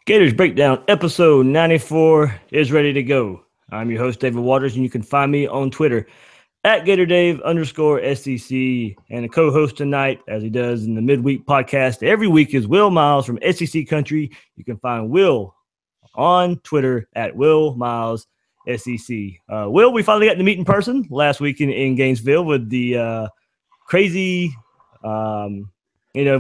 Gators Breakdown episode 94 is ready to go. I'm your host, David Waters, and you can find me on Twitter at GatorDave_SEC. And the co-host tonight, as he does in the midweek podcast every week, is Will Miles from SEC Country. You can find Will on Twitter at Will Miles SEC. Will, we finally got to meet in person last week in Gainesville with the crazy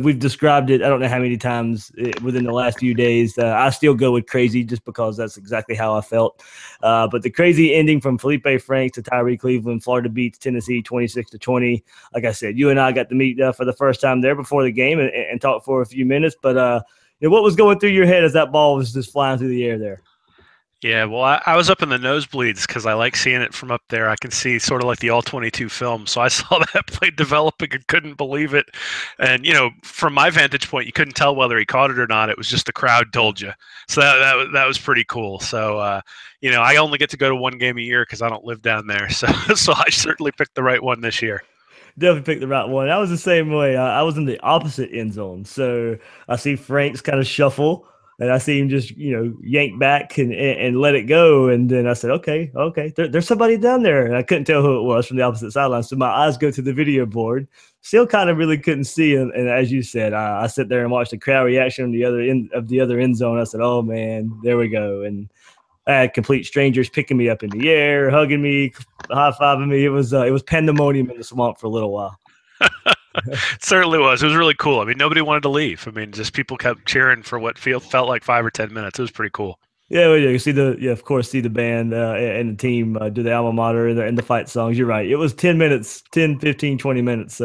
we've described it, I don't know how many times within the last few days. I still go with crazy just because that's exactly how I felt. But the crazy ending from Felipe Franks to Tyree Cleveland, Florida beats Tennessee 26-20. Like I said, you and I got to meet for the first time there before the game and talk for a few minutes. But what was going through your head as that ball was just flying through the air there? Yeah, well, I was up in the nosebleeds because I like seeing it from up there. I can see sort of like the All-22 film. So I saw that play developing and couldn't believe it. And, from my vantage point, you couldn't tell whether he caught it or not. It was just the crowd told you. So that was pretty cool. So, I only get to go to one game a year because I don't live down there. So I certainly picked the right one this year. Definitely picked the right one. I was the same way. I was in the opposite end zone. So I see Franks kind of shuffle. And I see him just, yank back and let it go. And then I said, okay, there's somebody down there. And I couldn't tell who it was from the opposite sideline. So my eyes go to the video board. Still kind of really couldn't see. And as you said, I sit there and watch the crowd reaction on the other end of the other end zone. I said, oh, man, there we go. And I had complete strangers picking me up in the air, hugging me, high-fiving me. It was pandemonium in the swamp for a little while. It certainly was. It was really cool. I mean, nobody wanted to leave. I mean, just people kept cheering for what felt like 5 or 10 minutes. It was pretty cool. Yeah, well, you see the band and the team do the alma mater and the fight songs. You're right. It was 10 minutes, 10, 15, 20 minutes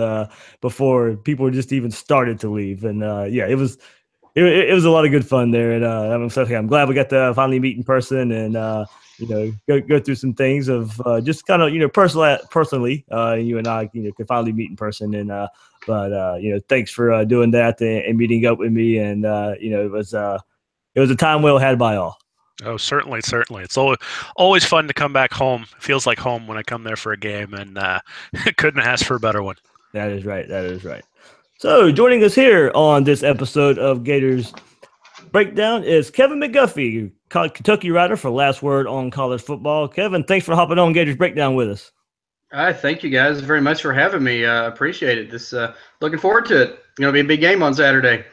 before people just even started to leave. And it was a lot of good fun there. And I'm glad we got to finally meet in person and go through some things of just kind of personally you and I could finally meet in person. And thanks for doing that and meeting up with me. And it was a time well had by all. Oh, certainly. It's always fun to come back home. It feels like home when I come there for a game, and couldn't ask for a better one. That is right. So joining us here on this episode of Gators Breakdown is Kevin McGuffey, Kentucky writer for Last Word on College Football. Kevin, thanks for hopping on Gators Breakdown with us. Thank you guys very much for having me. Appreciate it. Looking forward to it. It's going to be a big game on Saturday.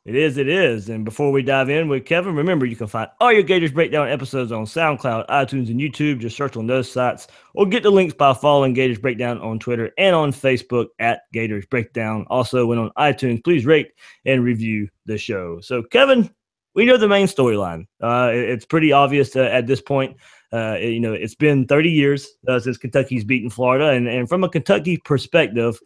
It is. And before we dive in with Kevin, remember you can find all your Gators Breakdown episodes on SoundCloud, iTunes, and YouTube. Just search on those sites or get the links by following Gators Breakdown on Twitter and on Facebook at Gators Breakdown. Also, when on iTunes, please rate and review the show. So, Kevin, we know the main storyline. It's pretty obvious at this point. It's been 30 years since Kentucky's beaten Florida. And from a Kentucky perspective,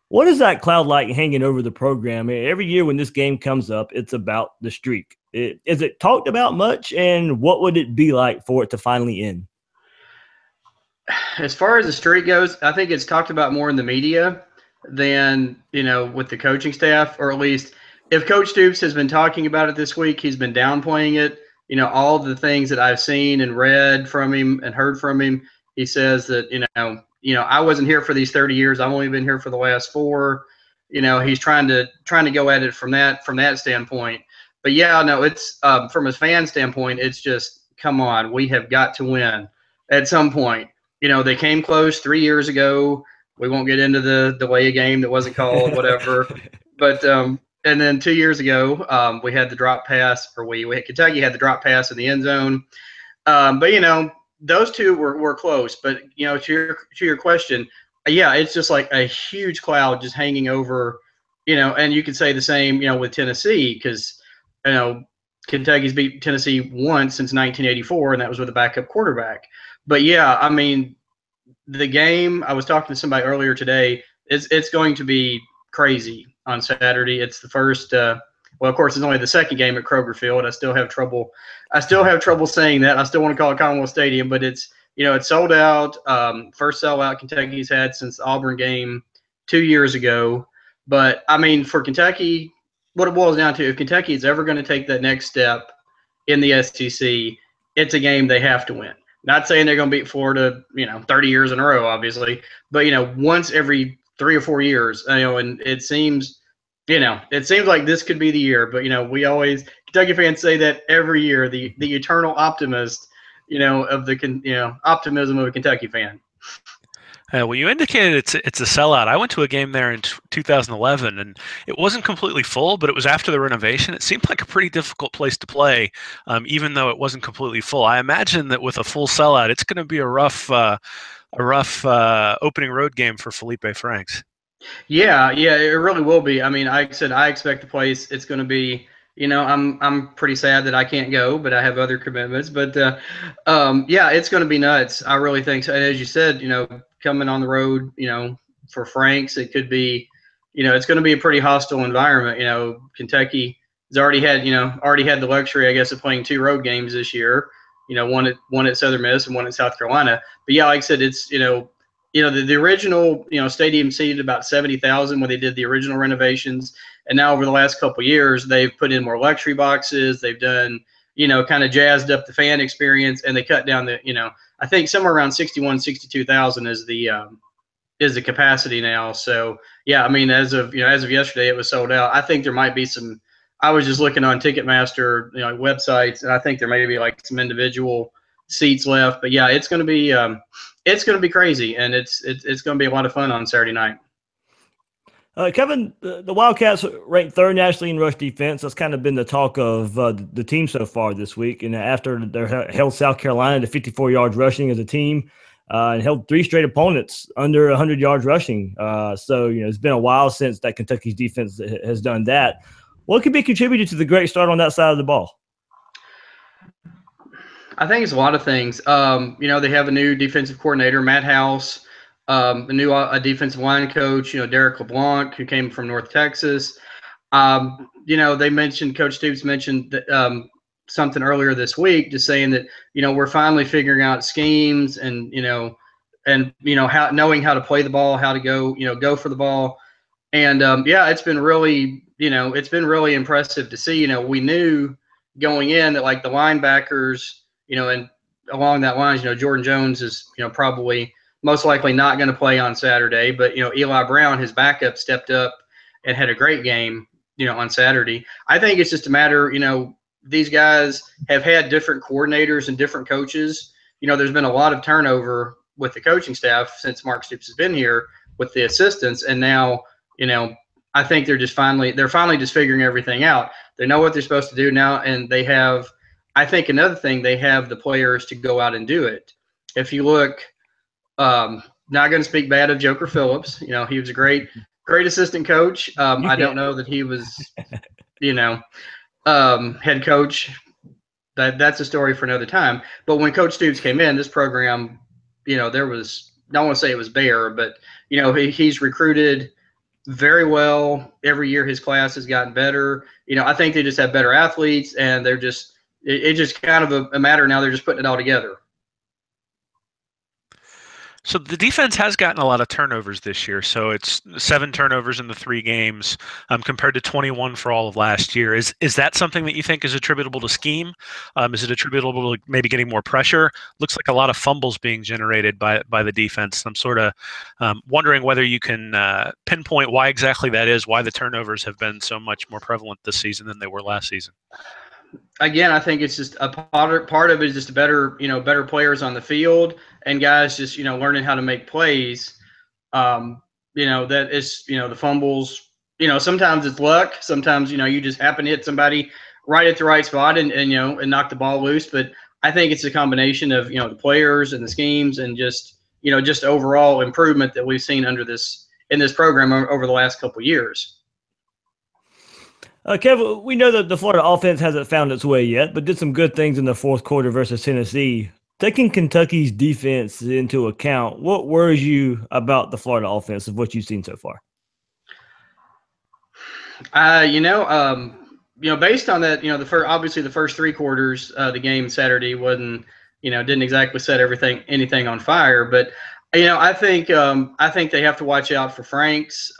what is that cloud like hanging over the program? Every year when this game comes up, it's about the streak. Is it talked about much, and what would it be like for it to finally end? As far as the streak goes, I think it's talked about more in the media than, with the coaching staff, or at least if Coach Stoops has been talking about it this week, he's been downplaying it. All the things that I've seen and read from him and heard from him, he says that, I wasn't here for these 30 years. I've only been here for the last 4. He's trying to go at it from that standpoint. But yeah, no, it's from a fan standpoint, it's just, come on, we have got to win at some point. They came close 3 years ago. We won't get into the delay game that wasn't called, whatever. But and then 2 years ago, we had the drop pass, or Kentucky had the drop pass in the end zone. But those two were close. But to your question, yeah, it's just like a huge cloud just hanging over. And you could say the same, with Tennessee, because Kentucky's beat Tennessee once since 1984, and that was with a backup quarterback. But yeah, I mean, the game. I was talking to somebody earlier today. It's going to be crazy on Saturday. It's the first. Well, of course, it's only the second game at Kroger Field. I still have trouble saying that. I still want to call it Commonwealth Stadium, but it's sold out. First sellout Kentucky's had since the Auburn game 2 years ago. But I mean, for Kentucky, what it boils down to, if Kentucky is ever going to take that next step in the SEC, it's a game they have to win. Not saying they're going to beat Florida, 30 years in a row, obviously, but once every 3 or 4 years, and it seems like this could be the year. But Kentucky Kentucky fans say that every year. The eternal optimist, of the optimism of a Kentucky fan. Well, you indicated it's a sellout. I went to a game there in 2011, and it wasn't completely full, but it was after the renovation. It seemed like a pretty difficult place to play, even though it wasn't completely full. I imagine that with a full sellout, it's going to be a rough opening road game for Felipe Franks. Yeah, it really will be. I mean, I said I expect the place. It's going to be. I'm pretty sad that I can't go, but I have other commitments. But yeah, it's going to be nuts. I really think so. And as you said, coming on the road, for Franks, it could be, it's going to be a pretty hostile environment. Kentucky has already had the luxury, I guess, of playing 2 road games this year. One at Southern Miss and one at South Carolina. But yeah, like I said, it's the original stadium seated about 70,000 when they did the original renovations, and now over the last couple of years they've put in more luxury boxes. They've done kind of jazzed up the fan experience, and they cut down the I think somewhere around 62,000 is the capacity now. So yeah, I mean as of yesterday it was sold out. I think there might be some. I was just looking on Ticketmaster websites, and I think there may be like some individual seats left. But yeah, it's going to be crazy, and it's going to be a lot of fun on Saturday night. Kevin, the Wildcats ranked 3rd nationally in rush defense. That's kind of been the talk of the team so far this week. And after they held South Carolina to 54 yards rushing as a team, and held 3 straight opponents under 100 yards rushing. So it's been a while since that Kentucky's defense has done that. What could be contributed to the great start on that side of the ball? I think it's a lot of things. They have a new defensive coordinator, Matt House, a new defensive line coach, Derek LeBlanc, who came from North Texas. They mentioned, Coach Stoops mentioned that, something earlier this week, just saying that, we're finally figuring out schemes and how knowing how to play the ball, how to go for the ball. And it's been really, impressive to see. We knew going in that like the linebackers, and along that lines, Jordan Jones is, probably most likely not going to play on Saturday. But, Eli Brown, his backup, stepped up and had a great game, on Saturday. I think it's just a matter, these guys have had different coordinators and different coaches. There's been a lot of turnover with the coaching staff since Mark Stoops has been here with the assistants. And now, I think they're finally just figuring everything out. They know what they're supposed to do now, and they have. I think another thing, they have the players to go out and do it. If you look, not going to speak bad of Joker Phillips. He was a great assistant coach. I don't know that he was, head coach. That's a story for another time. But when Coach Stoops came in, this program, there was, I don't want to say it was bare, but he's recruited very well. Every year his class has gotten better. I think they just have better athletes, and they're just. It's just kind of a matter now. They're just putting it all together. So the defense has gotten a lot of turnovers this year. So it's 7 turnovers in the 3 games compared to 21 for all of last year. Is that something that you think is attributable to scheme? Is it attributable to maybe getting more pressure? Looks like a lot of fumbles being generated by the defense. I'm sort of wondering whether you can pinpoint why exactly that is, why the turnovers have been so much more prevalent this season than they were last season. Again, I think it's just a part of it is just better players on the field and guys just, learning how to make plays. That is, the fumbles, sometimes it's luck. Sometimes, you just happen to hit somebody right at the right spot and knock the ball loose. But I think it's a combination of, the players and the schemes and just overall improvement that we've seen in this program over the last couple of years. Kevin, we know that the Florida offense hasn't found its way yet, but did some good things in the fourth quarter versus Tennessee. Taking Kentucky's defense into account, what worries you about the Florida offense of what you've seen so far? Based on that, obviously the first 3 quarters, the game Saturday wasn't, didn't exactly set anything on fire. But, I think they have to watch out for Franks.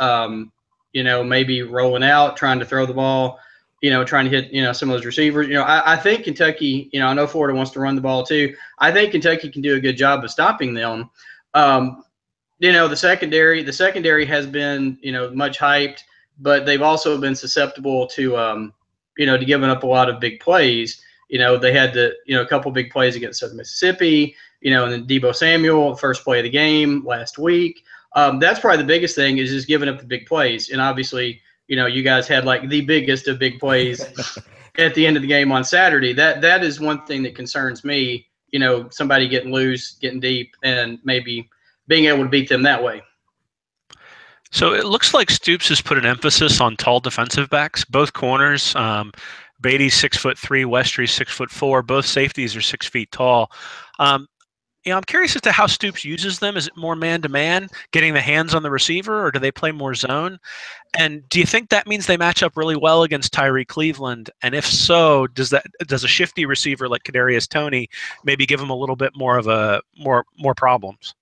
Maybe rolling out, trying to throw the ball, trying to hit, some of those receivers. I think Kentucky, I know Florida wants to run the ball too. I think Kentucky can do a good job of stopping them. The secondary has been, much hyped, but they've also been susceptible to, to giving up a lot of big plays. They had a couple big plays against Southern Mississippi, and then Debo Samuel, first play of the game last week. That's probably the biggest thing is just giving up the big plays. And obviously, you guys had like the biggest of big plays at the end of the game on Saturday. That is one thing that concerns me, somebody getting loose, getting deep, and maybe being able to beat them that way. So it looks like Stoops has put an emphasis on tall defensive backs, both corners. Beatty's 6'3", Westry's 6'4". Both safeties are 6 feet tall. I'm curious as to how Stoops uses them. Is it more man-to-man, getting the hands on the receiver, or do they play more zone? And do you think that means they match up really well against Tyree Cleveland? And if so, does a shifty receiver like Kadarius Toney maybe give him a little bit more of more problems?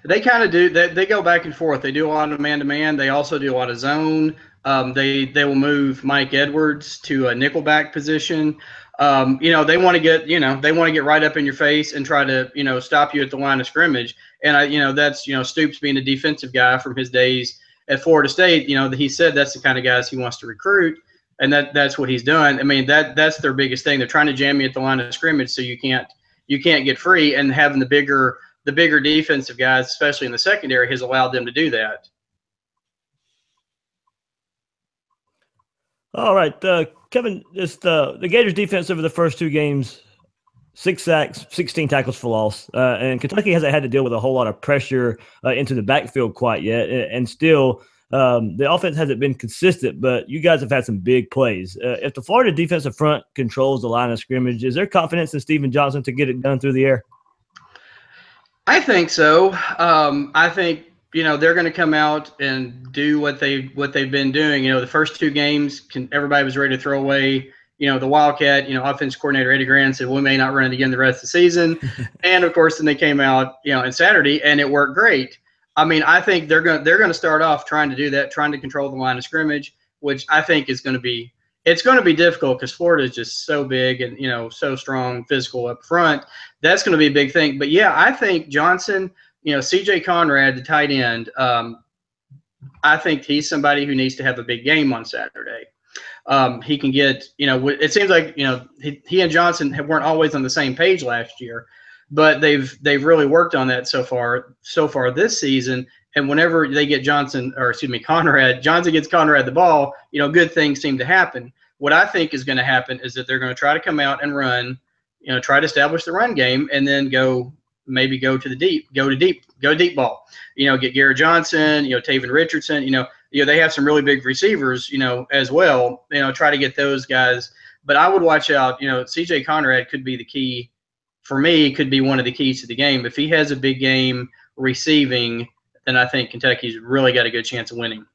They kind of do. They go back and forth. They do a lot of man-to-man. They also do a lot of zone. They will move Mike Edwards to a nickelback position. They want to get right up in your face and try to stop you at the line of scrimmage. And that's Stoops being a defensive guy from his days at Florida State. He said that's the kind of guys he wants to recruit, and that's what he's done. I mean that's their biggest thing. They're trying to jam you at the line of scrimmage so you can't get free, and having the bigger defensive guys, especially in the secondary, has allowed them to do that. All right, Kevin, the Gators defense over the first two games, 6 sacks, 16 tackles for loss. And Kentucky hasn't had to deal with a whole lot of pressure into the backfield quite yet. And still, the offense hasn't been consistent, but you guys have had some big plays. If the Florida defensive front controls the line of scrimmage, is there confidence in Steven Johnson to get it done through the air? I think so. I think they're going to come out and do what they've been doing. The first two games, everybody was ready to throw away. The Wildcat, offense coordinator Eddie Grant said, we may not run it again the rest of the season. And of course, then they came out, on Saturday, and it worked great. I mean, I think they're going to start off trying to do that, trying to control the line of scrimmage, which I think is going to be difficult because Florida is just so big and so strong, physical up front. That's going to be a big thing. But yeah, I think Johnson, C.J. Conrad, the tight end, I think he's somebody who needs to have a big game on Saturday. He can get, it seems like he and Johnson weren't always on the same page last year, but they've really worked on that so far this season. And whenever they get Johnson gets Conrad the ball, good things seem to happen. What I think is going to happen is that they're going to try to come out and run, try to establish the run game, and then go deep ball. Get Garrett Johnson, Taven Richardson. They have some really big receivers, as well. Try to get those guys. But I would watch out. C.J. Conrad could be the key for me. Could be one of the keys to the game. If he has a big game receiving, then I think Kentucky's really got a good chance of winning.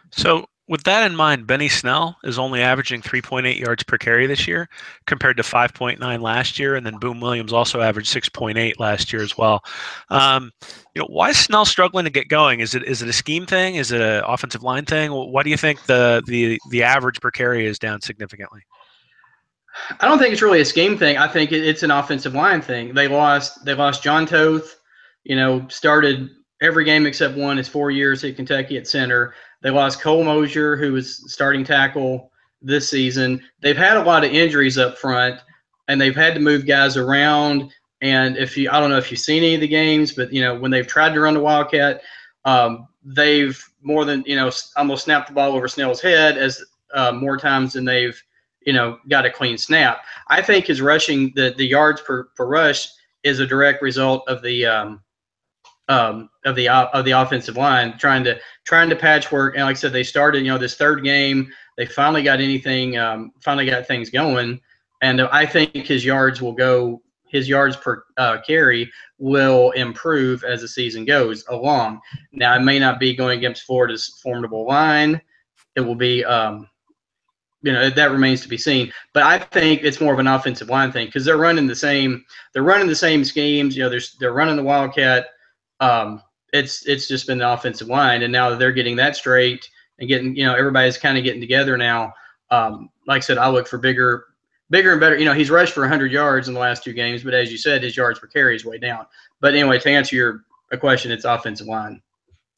So with that in mind, Benny Snell is only averaging 3.8 yards per carry this year compared to 5.9 last year. And then Boom Williams also averaged 6.8 last year as well. Why is Snell struggling to get going? Is it a scheme thing? Is it an offensive line thing? Why do you think the average per carry is down significantly? I don't think it's really a scheme thing. I think it's an offensive line thing. They lost John Toth, started every game except one his 4 years at Kentucky at center. They lost Cole Mosier, who was starting tackle this season. They've had a lot of injuries up front, and they've had to move guys around. And I don't know if you've seen any of the games, but when they've tried to run the Wildcat, they've more than almost snapped the ball over Snell's head as more times than they've got a clean snap. I think his rushing, the yards per rush, is a direct result of the offensive line trying to patchwork. And like I said, they started this third game. They finally got things going, and I think his yards per carry will improve as the season goes along. Now, it may not be going against Florida's formidable line. It will be that remains to be seen. But I think it's more of an offensive line thing because they're running the same schemes. They're running the Wildcat. It's just been the offensive line, and now that they're getting that straight and getting, everybody's kind of getting together now. Like I said, I look for bigger and better. He's rushed for 100 yards in the last two games, but as you said, his yards per carry is way down. But anyway, to answer your question, it's offensive line.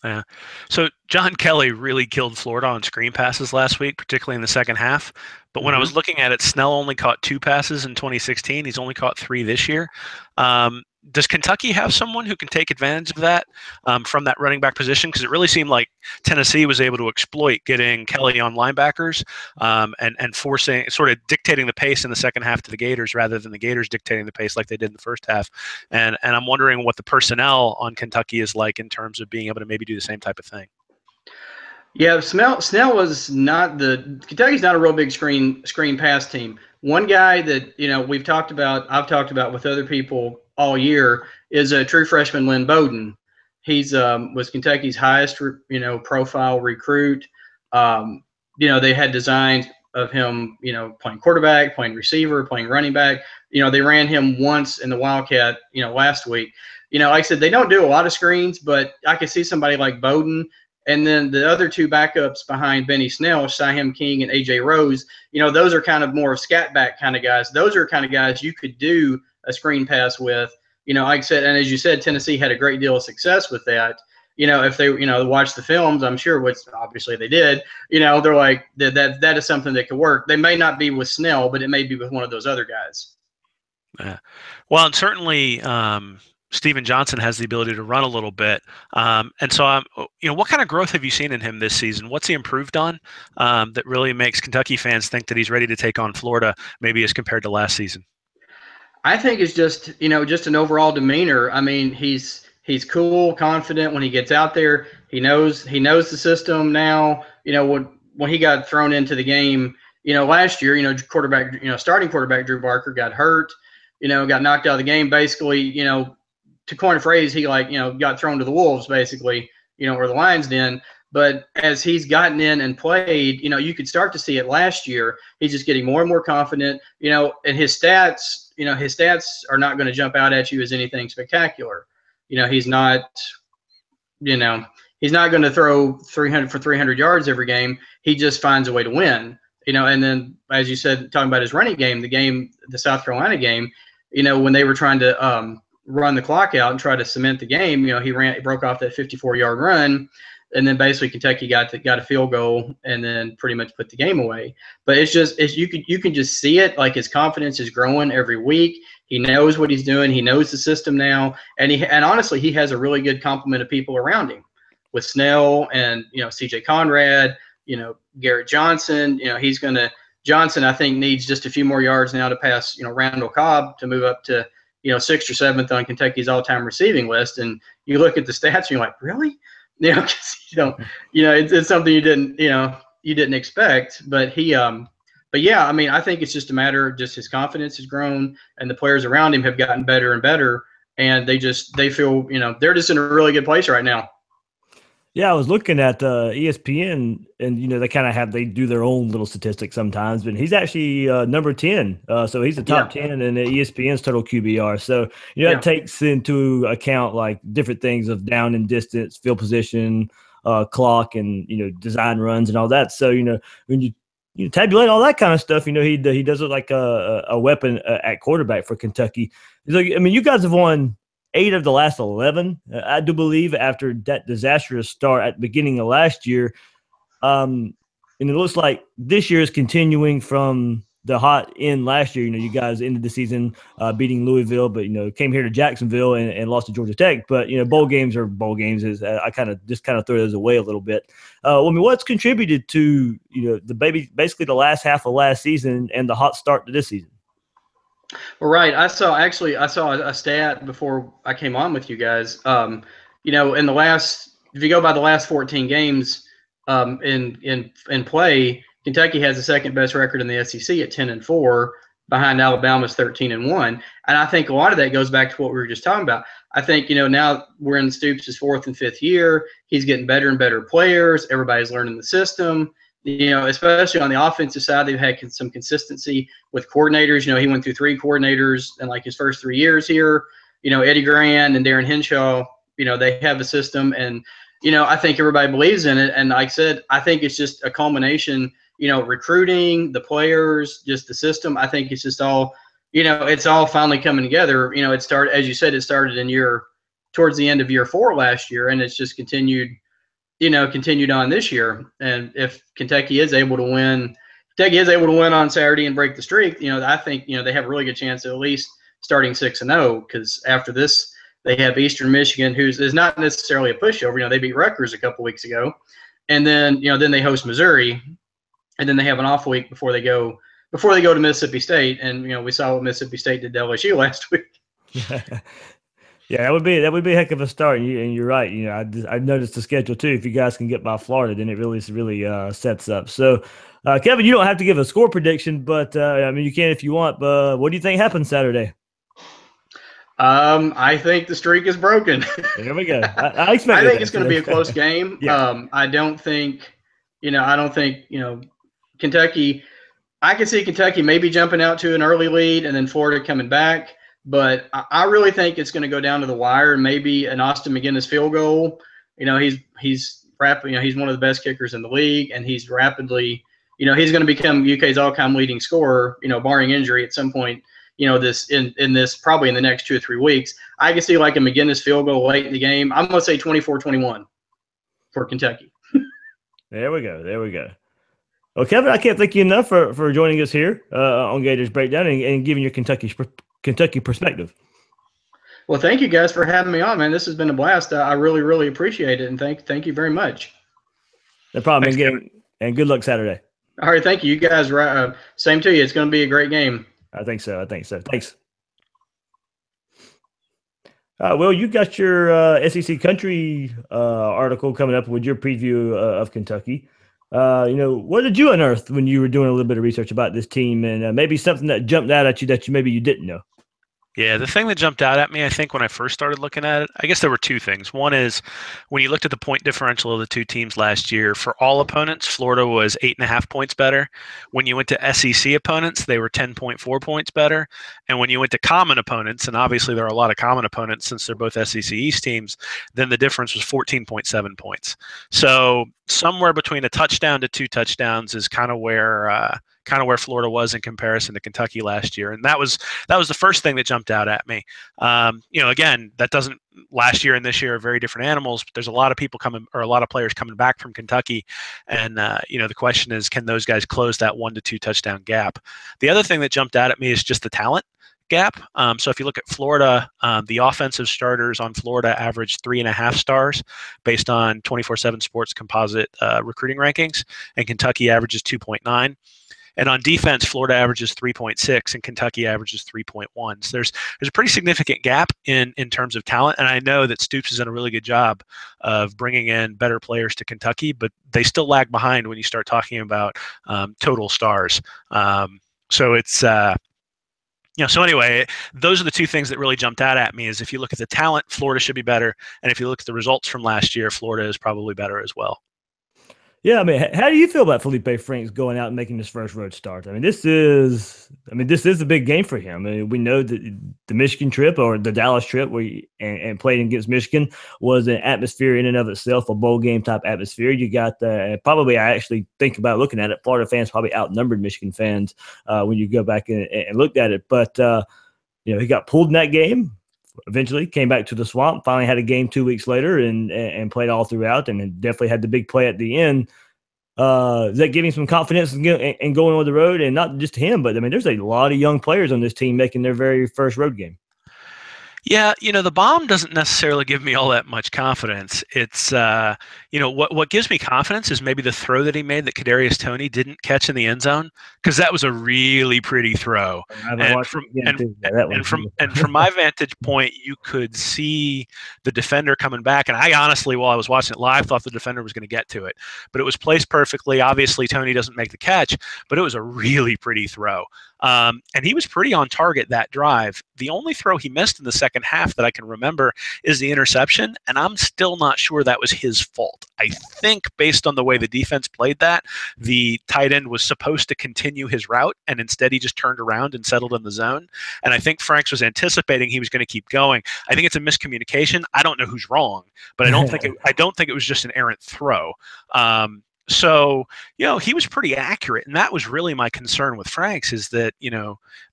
Yeah. So John Kelly really killed Florida on screen passes last week, particularly in the second half. But when I was looking at it, Snell only caught 2 passes in 2016. He's only caught 3 this year. Does Kentucky have someone who can take advantage of that from that running back position? Because it really seemed like Tennessee was able to exploit getting Kelly on linebackers and forcing, sort of dictating the pace in the second half to the Gators rather than the Gators dictating the pace like they did in the first half. And I'm wondering what the personnel on Kentucky is like in terms of being able to maybe do the same type of thing. Yeah, Snell was not Kentucky's not a real big screen pass team. One guy that I've talked about with other people all year is a true freshman, Lynn Bowden. He's was Kentucky's highest profile recruit. They had designs of him playing quarterback, playing receiver, playing running back. They ran him once in the Wildcat last week. Like I said, they don't do a lot of screens, but I could see somebody like Bowden. And then the other 2 backups behind Benny Snell, Shyheim King and A.J. Rose, those are kind of more of scat back kind of guys. Those are kind of guys you could do a screen pass with. Like I said, and as you said, Tennessee had a great deal of success with that. If they, watch the films, I'm sure, which obviously they did, they're like, that is something that could work. They may not be with Snell, but it may be with one of those other guys. Yeah. Well, and certainly Steven Johnson has the ability to run a little bit. And so, what kind of growth have you seen in him this season? What's he improved on that really makes Kentucky fans think that he's ready to take on Florida, maybe as compared to last season? I think it's just an overall demeanor. I mean, he's cool, confident when he gets out there. He knows the system now. When he got thrown into the game, last year, starting quarterback Drew Barker got hurt, got knocked out of the game. Basically, to coin a phrase, he got thrown to the wolves, basically, or the Lions den. But as he's gotten in and played, you could start to see it last year. He's just getting more and more confident, and his stats are not going to jump out at you as anything spectacular. He's not going to throw 300 yards every game. He just finds a way to win, and then, as you said, talking about his running game, the South Carolina game, when they were trying to run the clock out and try to cement the game, he broke off that 54-yard run, and then basically Kentucky got a field goal and then pretty much put the game away. But you can just see it, like his confidence is growing every week. He knows what he's doing. He knows the system now, and honestly, he has a really good complement of people around him, with Snell and C.J. Conrad, Garrett Johnson. Johnson, I think, needs just a few more yards now to pass Randall Cobb to move up to 6th or 7th on Kentucky's all-time receiving list. And you look at the stats and you're like, really? Because it's something you didn't expect. But yeah, I mean, I think it's just a matter of just his confidence has grown, and the players around him have gotten better and better, and they feel they're just in a really good place right now. Yeah, I was looking at ESPN, and they do their own little statistics sometimes, but he's actually number 10. So he's the top 10 in ESPN's total QBR. So, that takes into account like different things of down and distance, field position, clock, and, design runs and all that. So, when you tabulate all that kind of stuff, he does it like a weapon at quarterback for Kentucky. I mean, you guys have won 8 of the last 11, I do believe, after that disastrous start at the beginning of last year. And it looks like this year is continuing from the hot end last year. You guys ended the season beating Louisville, but, came here to Jacksonville and lost to Georgia Tech. But, bowl games are bowl games. I kind of throw those away a little bit. I mean, what's contributed to, basically the last half of last season and the hot start to this season? Well, right. I saw a stat before I came on with you guys. In the last, if you go by the last 14 games in play, Kentucky has the second best record in the SEC at 10-4, behind Alabama's 13-1. And I think a lot of that goes back to what we were just talking about. I think now we're in Stoops' 4th and 5th year. He's getting better and better players. Everybody's learning the system. Especially on the offensive side, they've had some consistency with coordinators. He went through 3 coordinators in like his first 3 years here. Eddie Gran and Darren Henshaw, they have a system, and, I think everybody believes in it. And like I said, I think it's just a culmination, recruiting, the players, just the system. I think it's just all, it's all finally coming together. It started, as you said, it started towards the end of year 4 last year, and it's just continued continued on this year. And if Kentucky is able to win on Saturday and break the streak, I think, they have a really good chance of at least starting 6-0, because after this, they have Eastern Michigan, who is not necessarily a pushover. They beat Rutgers a couple weeks ago. And then, then they host Missouri, and then they have an off week before they go to Mississippi State. And, we saw what Mississippi State did to LSU last week. Yeah, that would be a heck of a start, and you're right. I noticed the schedule too. If you guys can get by Florida, then it really sets up. So, Kevin, you don't have to give a score prediction, but you can if you want. But what do you think happens Saturday? I think the streak is broken. There we go. I expect. I think it's going to be a close game. Yeah. I don't think Kentucky. I can see Kentucky maybe jumping out to an early lead and then Florida coming back. But I really think it's going to go down to the wire. Maybe an Austin McGinnis field goal. He's rapid. He's one of the best kickers in the league, and he's rapidly. He's going to become UK's all-time leading scorer. Barring injury at some point. This probably in the next 2 or 3 weeks. I can see like a McGinnis field goal late in the game. I'm going to say 24-21 for Kentucky. There we go. Well, Kevin, I can't thank you enough for joining us here on Gators Breakdown and giving your Kentucky perspective. Well, thank you guys for having me on, man. This has been a blast. I really, really appreciate it, and thank you very much. No problem. And good luck Saturday. All right, thank you. You guys, same to you. It's going to be a great game. I think so. Thanks. Well, you got your SEC Country article coming up with your preview of Kentucky. What did you unearth when you were doing a little bit of research about this team, and maybe something that jumped out at you that maybe you didn't know? Yeah, the thing that jumped out at me, I think, when I first started looking at it, I guess there were two things. One is when you looked at the point differential of the two teams last year, for all opponents, Florida was 8.5 points better. When you went to SEC opponents, they were 10.4 points better. And when you went to common opponents, and obviously there are a lot of common opponents since they're both SEC East teams, then the difference was 14.7 points. So somewhere between a touchdown to 2 touchdowns is kind of where Florida was in comparison to Kentucky last year. And that was the first thing that jumped out at me. Again, last year and this year are very different animals, but there's a lot of players coming back from Kentucky. And, the question is, can those guys close that 1 to 2 touchdown gap? The other thing that jumped out at me is just the talent gap. So if you look at Florida, the offensive starters on Florida averaged 3.5 stars based on 24/7 Sports composite recruiting rankings, and Kentucky averages 2.9. And on defense, Florida averages 3.6 and Kentucky averages 3.1. So there's a pretty significant gap in terms of talent. And I know that Stoops has done a really good job of bringing in better players to Kentucky, but they still lag behind when you start talking about total stars. So it's so anyway, those are the two things that really jumped out at me. Is if you look at the talent, Florida should be better, and if you look at the results from last year, Florida is probably better as well. Yeah, how do you feel about Felipe Franks going out and making his first road start? This is a big game for him. We know that the Michigan trip or the Dallas trip and playing against Michigan was an atmosphere in and of itself, a bowl game type atmosphere. You got probably, I actually think about looking at it, Florida fans probably outnumbered Michigan fans when you go back and looked at it. But he got pulled in that game. Eventually came back to the Swamp, finally had a game 2 weeks later and played all throughout, and definitely had the big play at the end. Is that giving some confidence in going on the road? And not just him, but there's a lot of young players on this team making their very first road game. Yeah, the bomb doesn't necessarily give me all that much confidence. It's, what gives me confidence is maybe the throw that he made that Kadarius Toney didn't catch in the end zone, because that was a really pretty throw. And from my vantage point, you could see the defender coming back. And I honestly, while I was watching it live, thought the defender was going to get to it. But it was placed perfectly. Obviously, Toney doesn't make the catch, but it was a really pretty throw. And he was pretty on target that drive. The only throw he missed in the second half that I can remember is the interception, and I'm still not sure that was his fault. I think based on the way the defense played that, the tight end was supposed to continue his route, and instead he just turned around and settled in the zone. And I think Franks was anticipating he was going to keep going. I think it's a miscommunication. I don't know who's wrong, but I don't think it was just an errant throw. So, he was pretty accurate. And that was really my concern with Franks is that,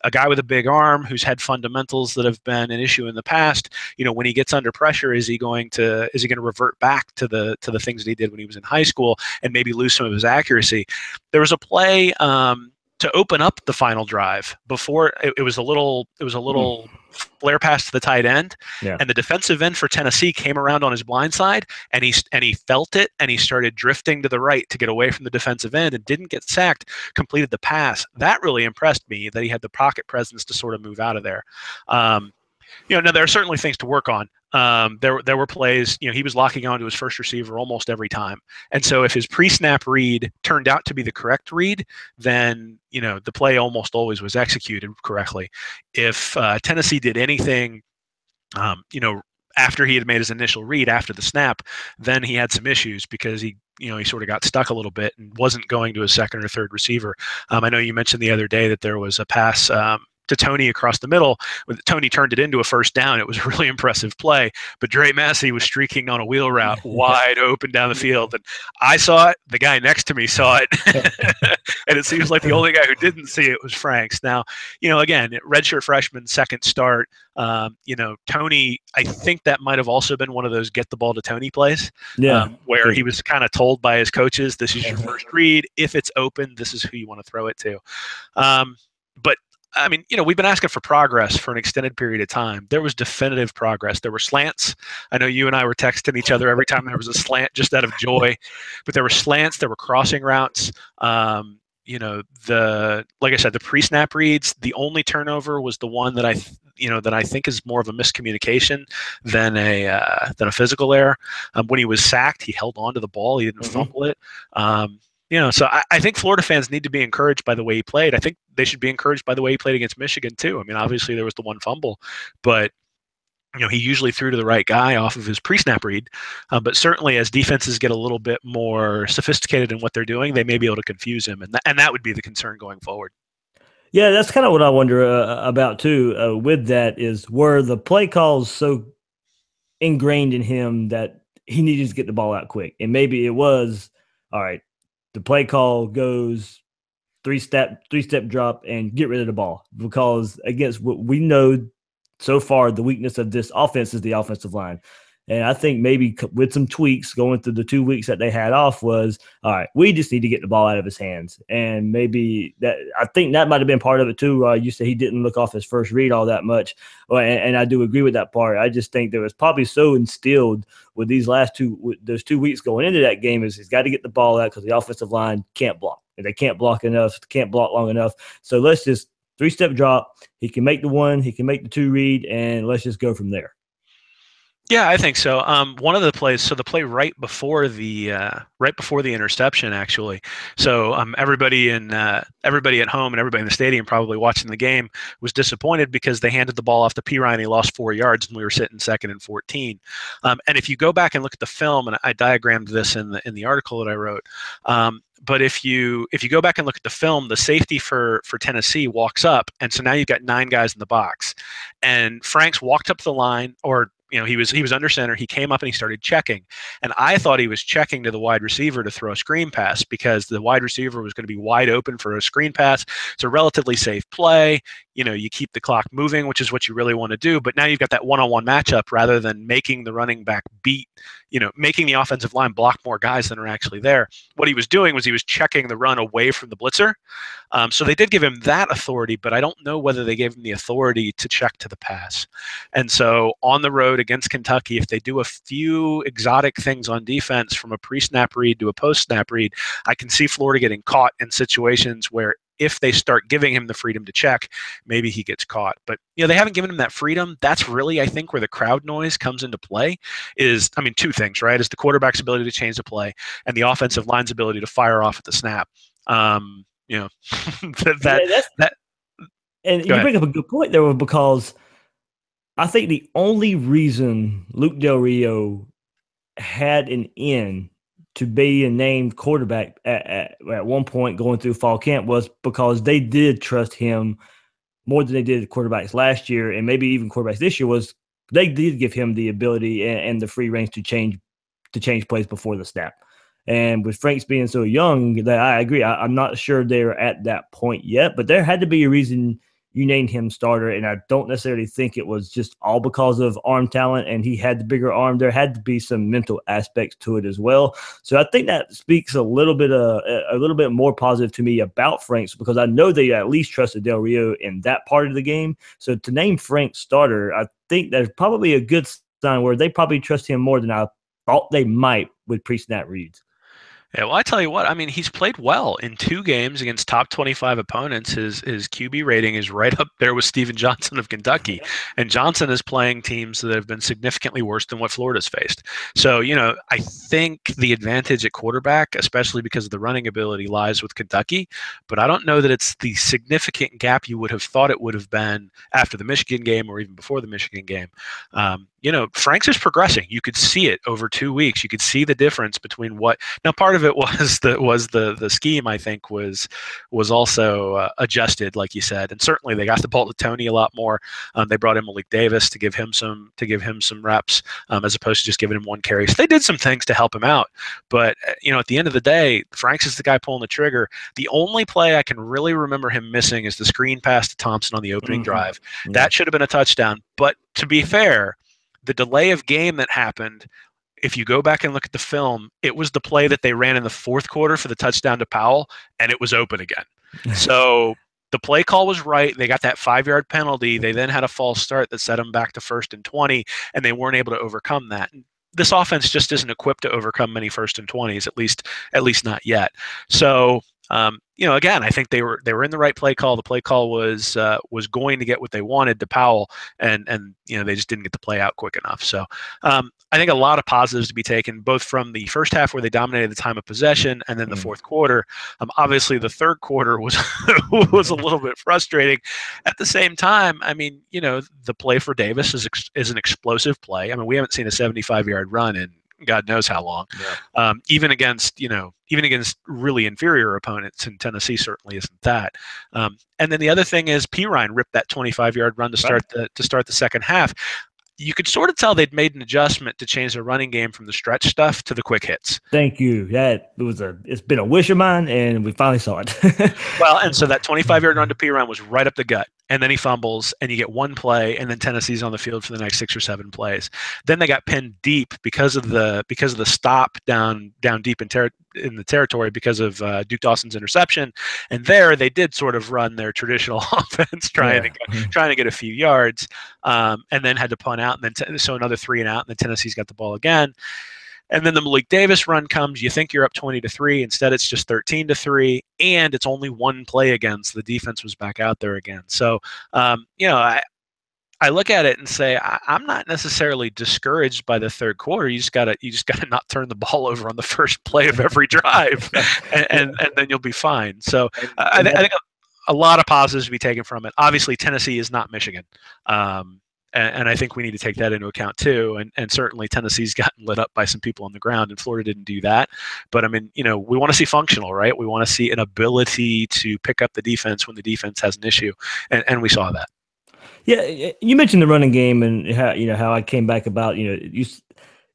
a guy with a big arm who's had fundamentals that have been an issue in the past, when he gets under pressure, is he going to revert back to the things that he did when he was in high school and maybe lose some of his accuracy? There was a play to open up the final drive before it was a little flare pass to the tight end, and the defensive end for Tennessee came around on his blind side, and he felt it, and he started drifting to the right to get away from the defensive end and didn't get sacked, completed the pass. That really impressed me, that he had the pocket presence to sort of move out of there. Now there are certainly things to work on. There were plays, he was locking onto his first receiver almost every time. And so if his pre-snap read turned out to be the correct read, then, the play almost always was executed correctly. If Tennessee did anything, after he had made his initial read after the snap, then he had some issues because he sort of got stuck a little bit and wasn't going to his second or third receiver. I know you mentioned the other day that there was a pass to Tony across the middle. When Tony turned it into a first down, it was a really impressive play. But Dre Massey was streaking on a wheel route wide open down the field. And I saw it. The guy next to me saw it. And it seems like the only guy who didn't see it was Franks. Now, again, redshirt freshman, second start. Tony, I think that might have also been one of those get the ball to Tony plays, where he was kind of told by his coaches, this is your first read. If it's open, this is who you want to throw it to. But I mean, we've been asking for progress for an extended period of time. There was definitive progress. There were slants. I know you and I were texting each other every time there was a slant just out of joy, but there were slants, there were crossing routes. Like I said, the pre-snap reads, the only turnover was the one that I think is more of a miscommunication than a physical error. When he was sacked, he held on to the ball. He didn't fumble it. So I think Florida fans need to be encouraged by the way he played. I think they should be encouraged by the way he played against Michigan too. I mean, obviously there was the one fumble, but he usually threw to the right guy off of his pre-snap read. But certainly as defenses get a little bit more sophisticated in what they're doing, they may be able to confuse him, and that would be the concern going forward. Yeah, that's kind of what I wonder about too. With that is, were the play calls so ingrained in him that he needed to get the ball out quick, and maybe it was all right. The play call goes three-step drop and get rid of the ball, because against what we know so far, the weakness of this offense is the offensive line. And I think maybe with some tweaks going through the 2 weeks that they had off was, all right, we just need to get the ball out of his hands. And maybe I think that might have been part of it too. You said he didn't look off his first read all that much. And I do agree with that part. I just think there was probably so instilled with these those 2 weeks going into that game is he's got to get the ball out because the offensive line can't block. And they can't block long enough. So let's just three-step drop. He can make the one, he can make the two read, and let's just go from there. Yeah, I think so. One of the plays, so the play right before the interception, actually. So everybody at home and everybody in the stadium probably watching the game was disappointed because they handed the ball off to P. Ryan. He lost 4 yards, and we were sitting 2nd and 14. And if you go back and look at the film, and I diagrammed this in the article that I wrote. But if you go back and look at the film, the safety for Tennessee walks up, and so now you've got 9 guys in the box, and Franks walked up the line, or he was under center. He came up and he started checking, and I thought he was checking to the wide receiver to throw a screen pass because the wide receiver was going to be wide open for a screen pass. It's a relatively safe play. You keep the clock moving, which is what you really want to do. But now you've got that one-on-one matchup rather than making the running back making the offensive line block more guys than are actually there. What he was doing was he was checking the run away from the blitzer. So they did give him that authority, but I don't know whether they gave him the authority to check to the pass. And so on the road against Kentucky, if they do a few exotic things on defense from a pre-snap read to a post-snap read, I can see Florida getting caught in situations where if they start giving him the freedom to check, maybe he gets caught. But they haven't given him that freedom. That's really, I think, where the crowd noise comes into play. Two things, right? Is the quarterback's ability to change the play and the offensive line's ability to fire off at the snap. And you bring up a good point there, because I think the only reason Luke Del Rio had an in to be a named quarterback at one point going through fall camp was because they did trust him more than they did quarterbacks last year, and maybe even quarterbacks this year. Was they did give him the ability and the free range to change plays before the snap. And with Franks being so young, that I agree. I'm not sure they're at that point yet, but there had to be a reason you named him starter. And I don't necessarily think it was just all because of arm talent and he had the bigger arm. There had to be some mental aspects to it as well. So I think that speaks a little bit more positive to me about Franks, because I know they at least trusted Del Rio in that part of the game. So to name Franks starter, I think that's probably a good sign where they probably trust him more than I thought they might with pre-snap reads. Yeah, well, I tell you what, I mean, he's played well in 2 games against top 25 opponents. His QB rating is right up there with Steven Johnson of Kentucky. And Johnson is playing teams that have been significantly worse than what Florida's faced. So, I think the advantage at quarterback, especially because of the running ability, lies with Kentucky. But I don't know that it's the significant gap you would have thought it would have been after the Michigan game or even before the Michigan game. Franks is progressing. You could see it over 2 weeks. You could see the difference between now part of it was the scheme, I think, was also adjusted, like you said, and certainly they got the ball to Tony a lot more. They brought in Malik Davis to give him some reps, as opposed to just giving him 1 carry. So they did some things to help him out. But at the end of the day, Franks is the guy pulling the trigger. The only play I can really remember him missing is the screen pass to Thompson on the opening drive. Yeah. That should have been a touchdown. But to be fair, the delay of game that happened, if you go back and look at the film, it was the play that they ran in the 4th quarter for the touchdown to Powell, and it was open again. So the play call was right. They got that 5-yard penalty. They then had a false start that set them back to 1st and 20, and they weren't able to overcome that. This offense just isn't equipped to overcome many 1st and 20s, at least not yet. So again, I think they were in the right play call. The play call was going to get what they wanted to Powell, and they just didn't get the play out quick enough. So I think a lot of positives to be taken, both from the first half where they dominated the time of possession, and then the 4th quarter. Obviously, the 3rd quarter was was a little bit frustrating. At the same time, I mean, the play for Davis is an explosive play. I mean, we haven't seen a 75-yard run in God knows how long. Yeah. Even against really inferior opponents, and Tennessee certainly isn't that. And then the other thing is Pirine ripped that 25-yard run to start the second half. You could sort of tell they'd made an adjustment to change their running game from the stretch stuff to the quick hits. Thank you. It's been a wish of mine, and we finally saw it. Well, and so that 25-yard run to Pirine was right up the gut, and then he fumbles, and you get 1 play, and then Tennessee's on the field for the next 6 or 7 plays. Then they got pinned deep because of the stop down deep in the territory because of Duke Dawson's interception, and there they did sort of run their traditional offense, trying to get a few yards, and then had to punt out, and then so another 3 and out, and then Tennessee's got the ball again. And then the Malik Davis run comes. You think you're up 20-3. Instead, it's just 13-3, and it's only 1 play again. So the defense was back out there again. So, I look at it and say I'm not necessarily discouraged by the 3rd quarter. You just gotta not turn the ball over on the first play of every drive, and then you'll be fine. So I think a lot of positives to be taken from it. Obviously, Tennessee is not Michigan. And I think we need to take that into account too. And certainly Tennessee's gotten lit up by some people on the ground, and Florida didn't do that. But I mean, we want to see functional, right? We want to see an ability to pick up the defense when the defense has an issue, and we saw that. Yeah, you mentioned the running game and how I came back about it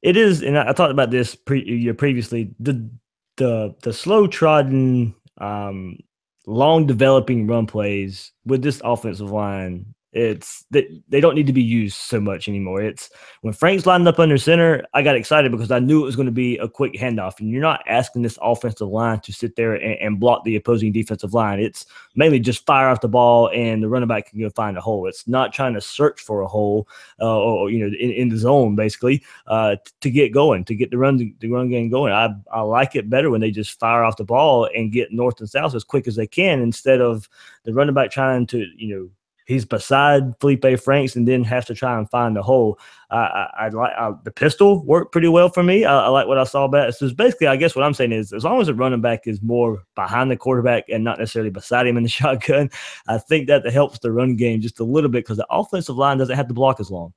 is, and I talked about this previously. The slow trodden, long developing run plays with this offensive line. They don't need to be used so much anymore. It's when Frank's lined up under center, I got excited because I knew it was going to be a quick handoff, and you're not asking this offensive line to sit there and block the opposing defensive line. It's mainly just fire off the ball, and the running back can go find a hole. It's not trying to search for a hole or in the zone basically to get going, to get the run game going. I like it better when they just fire off the ball and get north and south as quick as they can, instead of the running back trying to he's beside Felipe Franks and then has to try and find the hole. I like the pistol worked pretty well for me. I like what I saw about it. So basically, I guess what I'm saying is, as long as the running back is more behind the quarterback and not necessarily beside him in the shotgun, I think that helps the run game just a little bit, because the offensive line doesn't have to block as long.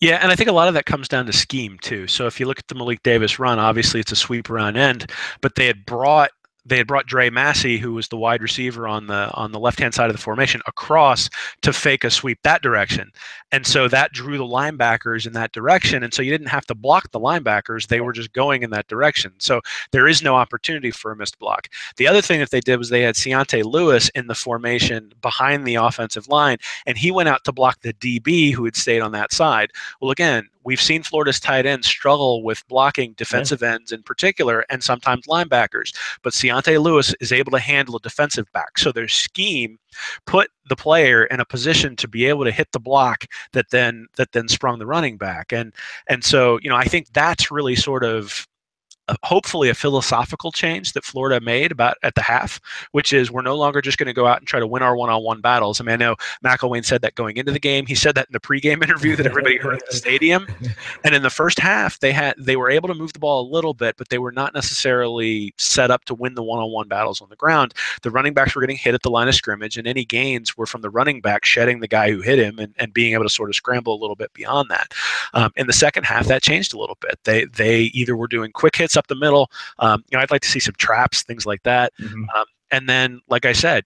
Yeah, and I think a lot of that comes down to scheme too. So if you look at the Malik Davis run, obviously it's a sweep around end, but they had brought they had brought Dre Massey, who was the wide receiver on the left-hand side of the formation, across to fake a sweep that direction. And so that drew the linebackers in that direction. And so you didn't have to block the linebackers. They were just going in that direction. So there is no opportunity for a missed block. The other thing that they did was they had Keontae Lewis in the formation behind the offensive line, and he went out to block the DB who had stayed on that side. Well, again, we've seen Florida's tight ends struggle with blocking defensive ends in particular, and sometimes linebackers. But Keontae Lewis is able to handle a defensive back. So their scheme put the player in a position to be able to hit the block that then sprung the running back. And so, I think that's really sort of hopefully a philosophical change that Florida made about at the half, which is we're no longer just going to go out and try to win our one-on-one battles. I mean, I know McElwain said that going into the game. He said that in the pregame interview that everybody heard at the stadium. And in the first half, they were able to move the ball a little bit, but they were not necessarily set up to win the one-on-one battles on the ground. The running backs were getting hit at the line of scrimmage, and any gains were from the running back shedding the guy who hit him and being able to sort of scramble a little bit beyond that. In the second half, that changed a little bit. They either were doing quick hits up the middle. I'd like to see some traps, things like that. Mm-hmm. And then, like I said,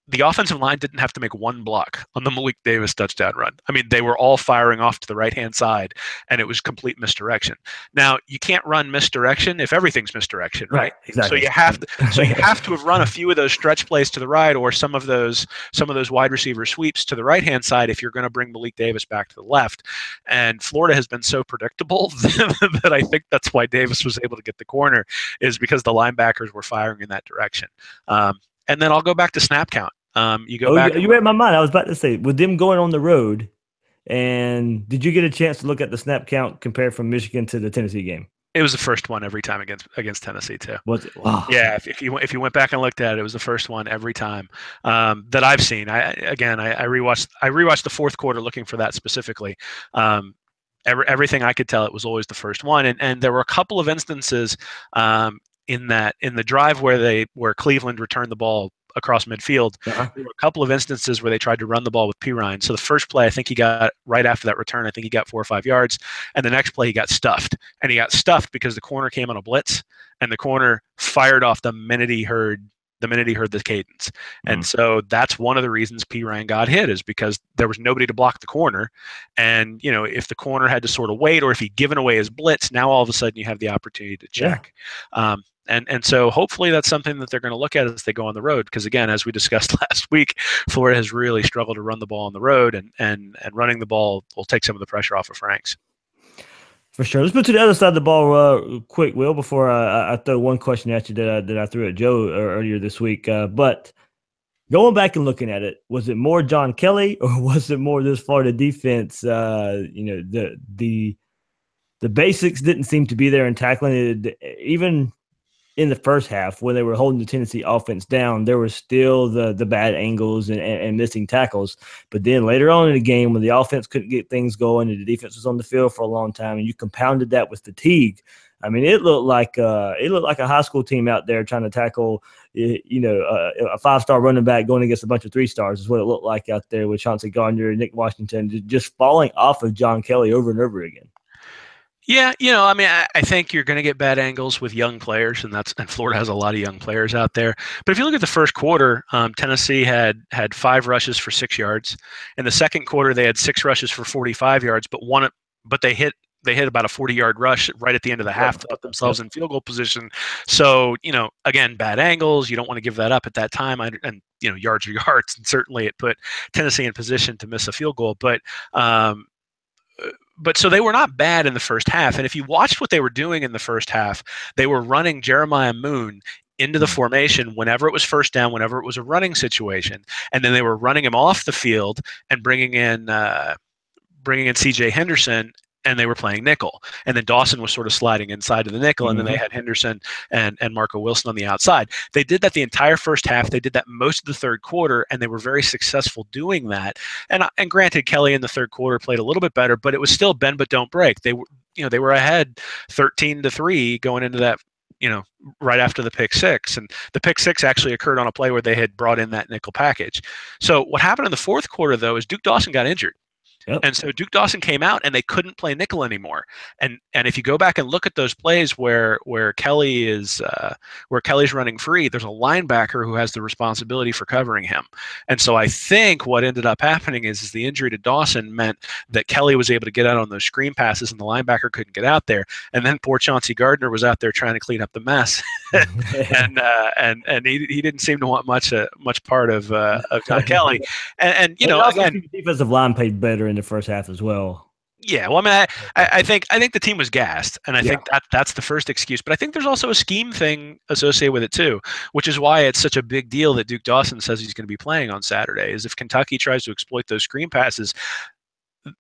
the offensive line didn't have to make one block on the Malik Davis touchdown run. I mean, they were all firing off to the right-hand side, and it was complete misdirection. Now, you can't run misdirection if everything's misdirection, right? Exactly. So you have to have run a few of those stretch plays to the right, or some of those wide receiver sweeps to the right-hand side if you're going to bring Malik Davis back to the left. And Florida has been so predictable that I think that's why Davis was able to get the corner, is because the linebackers were firing in that direction. And then I'll go back to snap count. You read my mind. I was about to say, with them going on the road, and did you get a chance to look at the snap count compared from Michigan to the Tennessee game? It was the first one every time against Tennessee too. Was it? Wow. Yeah, if you went back and looked at it, it was the first one every time that I've seen. I rewatched the fourth quarter looking for that specifically. Everything I could tell, it was always the first one, and there were a couple of instances in the drive where Cleveland returned the ball across midfield. There were a couple of instances where they tried to run the ball with Pirine. So the first play, I think he got right after that return, I think he got 4 or 5 yards. And the next play, he got stuffed. And he got stuffed because the corner came on a blitz, and the corner fired off the minute he heard the cadence. And so that's one of the reasons Pirine got hit, is because there was nobody to block the corner. And, if the corner had to sort of wait, or if he'd given away his blitz, now all of a sudden you have the opportunity to check. Yeah. And so hopefully that's something that they're going to look at as they go on the road. Because again, as we discussed last week, Florida has really struggled to run the ball on the road, and running the ball will take some of the pressure off of Franks. For sure. Let's move to the other side of the ball quick, Will, before I throw one question at you that I threw at Joe earlier this week. But going back and looking at it, was it more John Kelly, or was it more this Florida defense? The basics didn't seem to be there in tackling it. Even in the first half, when they were holding the Tennessee offense down, there were still the bad angles and missing tackles. But then later on in the game, when the offense couldn't get things going and the defense was on the field for a long time, and you compounded that with fatigue, I mean, it looked like a high school team out there trying to tackle, a 5-star running back going against a bunch of 3-stars is what it looked like out there with Chauncey Gardner, Nick Washington, just falling off of John Kelly over and over again. Yeah, I think you're going to get bad angles with young players, and Florida has a lot of young players out there. But if you look at the first quarter, Tennessee had 5 rushes for 6 yards. In the second quarter, they had 6 rushes for 45 yards, but they hit about a 40-yard rush right at the end of the half to put themselves in field goal position. So, again, bad angles. You don't want to give that up at that time. And yards are yards, and certainly it put Tennessee in position to miss a field goal. But so they were not bad in the first half. And if you watched what they were doing in the first half, they were running Jeremiah Moon into the formation whenever it was first down, whenever it was a running situation. And then they were running him off the field and bringing in C.J. Henderson, and they were playing nickel. And then Dawson was sort of sliding inside of the nickel, and then they had Henderson and Marco Wilson on the outside. They did that the entire first half. They did that most of the third quarter, and they were very successful doing that. And granted, Kelly in the third quarter played a little bit better, but it was still bend but don't break. They were ahead 13-3 going into that, right after the pick six. And the pick six actually occurred on a play where they had brought in that nickel package. So what happened in the fourth quarter, though, is Duke Dawson got injured. Yep. And so Duke Dawson came out and they couldn't play nickel anymore. And if you go back and look at those plays where Kelly's running free, there's a linebacker who has the responsibility for covering him. And so I think what ended up happening is the injury to Dawson meant that Kelly was able to get out on those screen passes and the linebacker couldn't get out there. And then poor Chauncey Gardner was out there trying to clean up the mess. and he didn't seem to want much part of John Kelly. And again, the defensive line played better in the first half as well. Yeah, well, I mean, I think the team was gassed, and I think that's the first excuse. But I think there's also a scheme thing associated with it too, which is why it's such a big deal that Duke Dawson says he's going to be playing on Saturday. Is if Kentucky tries to exploit those screen passes,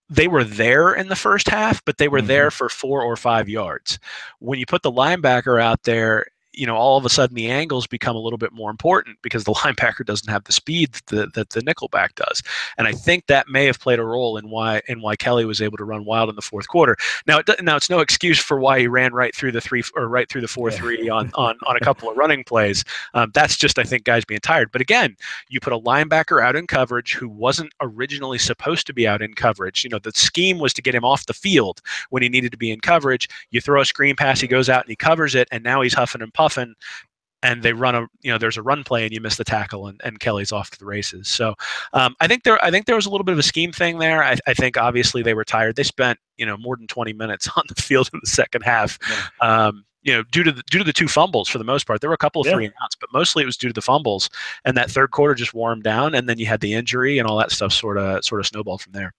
they were there in the first half, but they were there for 4 or 5 yards. When you put the linebacker out there, all of a sudden the angles become a little bit more important because the linebacker doesn't have the speed that the nickelback does. And I think that may have played a role in why Kelly was able to run wild in the fourth quarter. Now it's no excuse for why he ran right through the 4-3 on a couple of running plays. That's just, I think, guys being tired. But again, you put a linebacker out in coverage who wasn't originally supposed to be out in coverage. The scheme was to get him off the field when he needed to be in coverage. You throw a screen pass, he goes out and he covers it, and now he's huffing and puffing, and they run there's a run play and you miss the tackle and Kelly's off to the races. So I think there was a little bit of a scheme thing there. I think obviously they were tired. They spent more than 20 minutes on the field in the second half. Due to the 2 fumbles for the most part. There were a couple of 3 and outs, but mostly it was due to the fumbles. And that third quarter just wore them down, and then you had the injury and all that stuff sort of snowballed from there.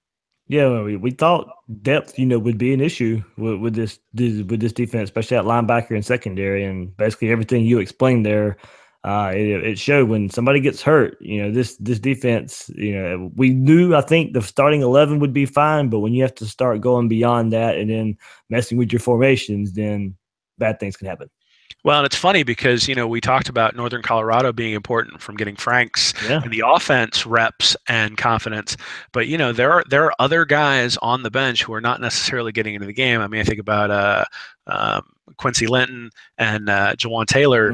Yeah, we thought depth, would be an issue with this defense, especially at linebacker and secondary, and basically everything you explained there, it showed when somebody gets hurt. This defense, we knew, I think, the starting 11 would be fine, but when you have to start going beyond that and then messing with your formations, then bad things can happen. Well, and it's funny because, we talked about Northern Colorado being important from getting Franks and the offense reps and confidence. But, there are other guys on the bench who are not necessarily getting into the game. I mean, I think about Quincy Linton and Jawan Taylor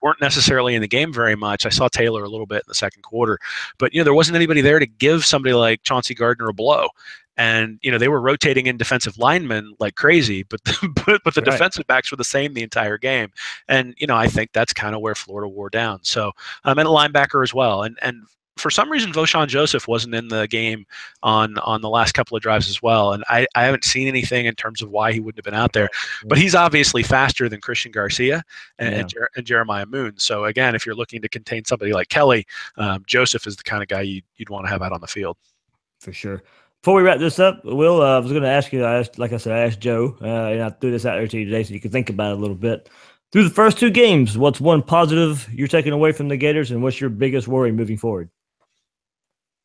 weren't necessarily in the game very much. I saw Taylor a little bit in the second quarter. But, there wasn't anybody there to give somebody like Chauncey Gardner a blow. And, they were rotating in defensive linemen like crazy, but the defensive backs were the same the entire game. And, I think that's kind of where Florida wore down. So, and a linebacker as well. And for some reason, Voshon Joseph wasn't in the game on the last couple of drives as well. And I haven't seen anything in terms of why he wouldn't have been out there. But he's obviously faster than Christian Garcia and Jeremiah Moon. So, again, if you're looking to contain somebody like Kelly, Joseph is the kind of guy you'd want to have out on the field. For sure. Before we wrap this up, Will, I was going to ask you, like I said, I asked Joe, and I threw this out there to you today so you could think about it a little bit. Through the first 2 games, what's one positive you're taking away from the Gators, and what's your biggest worry moving forward?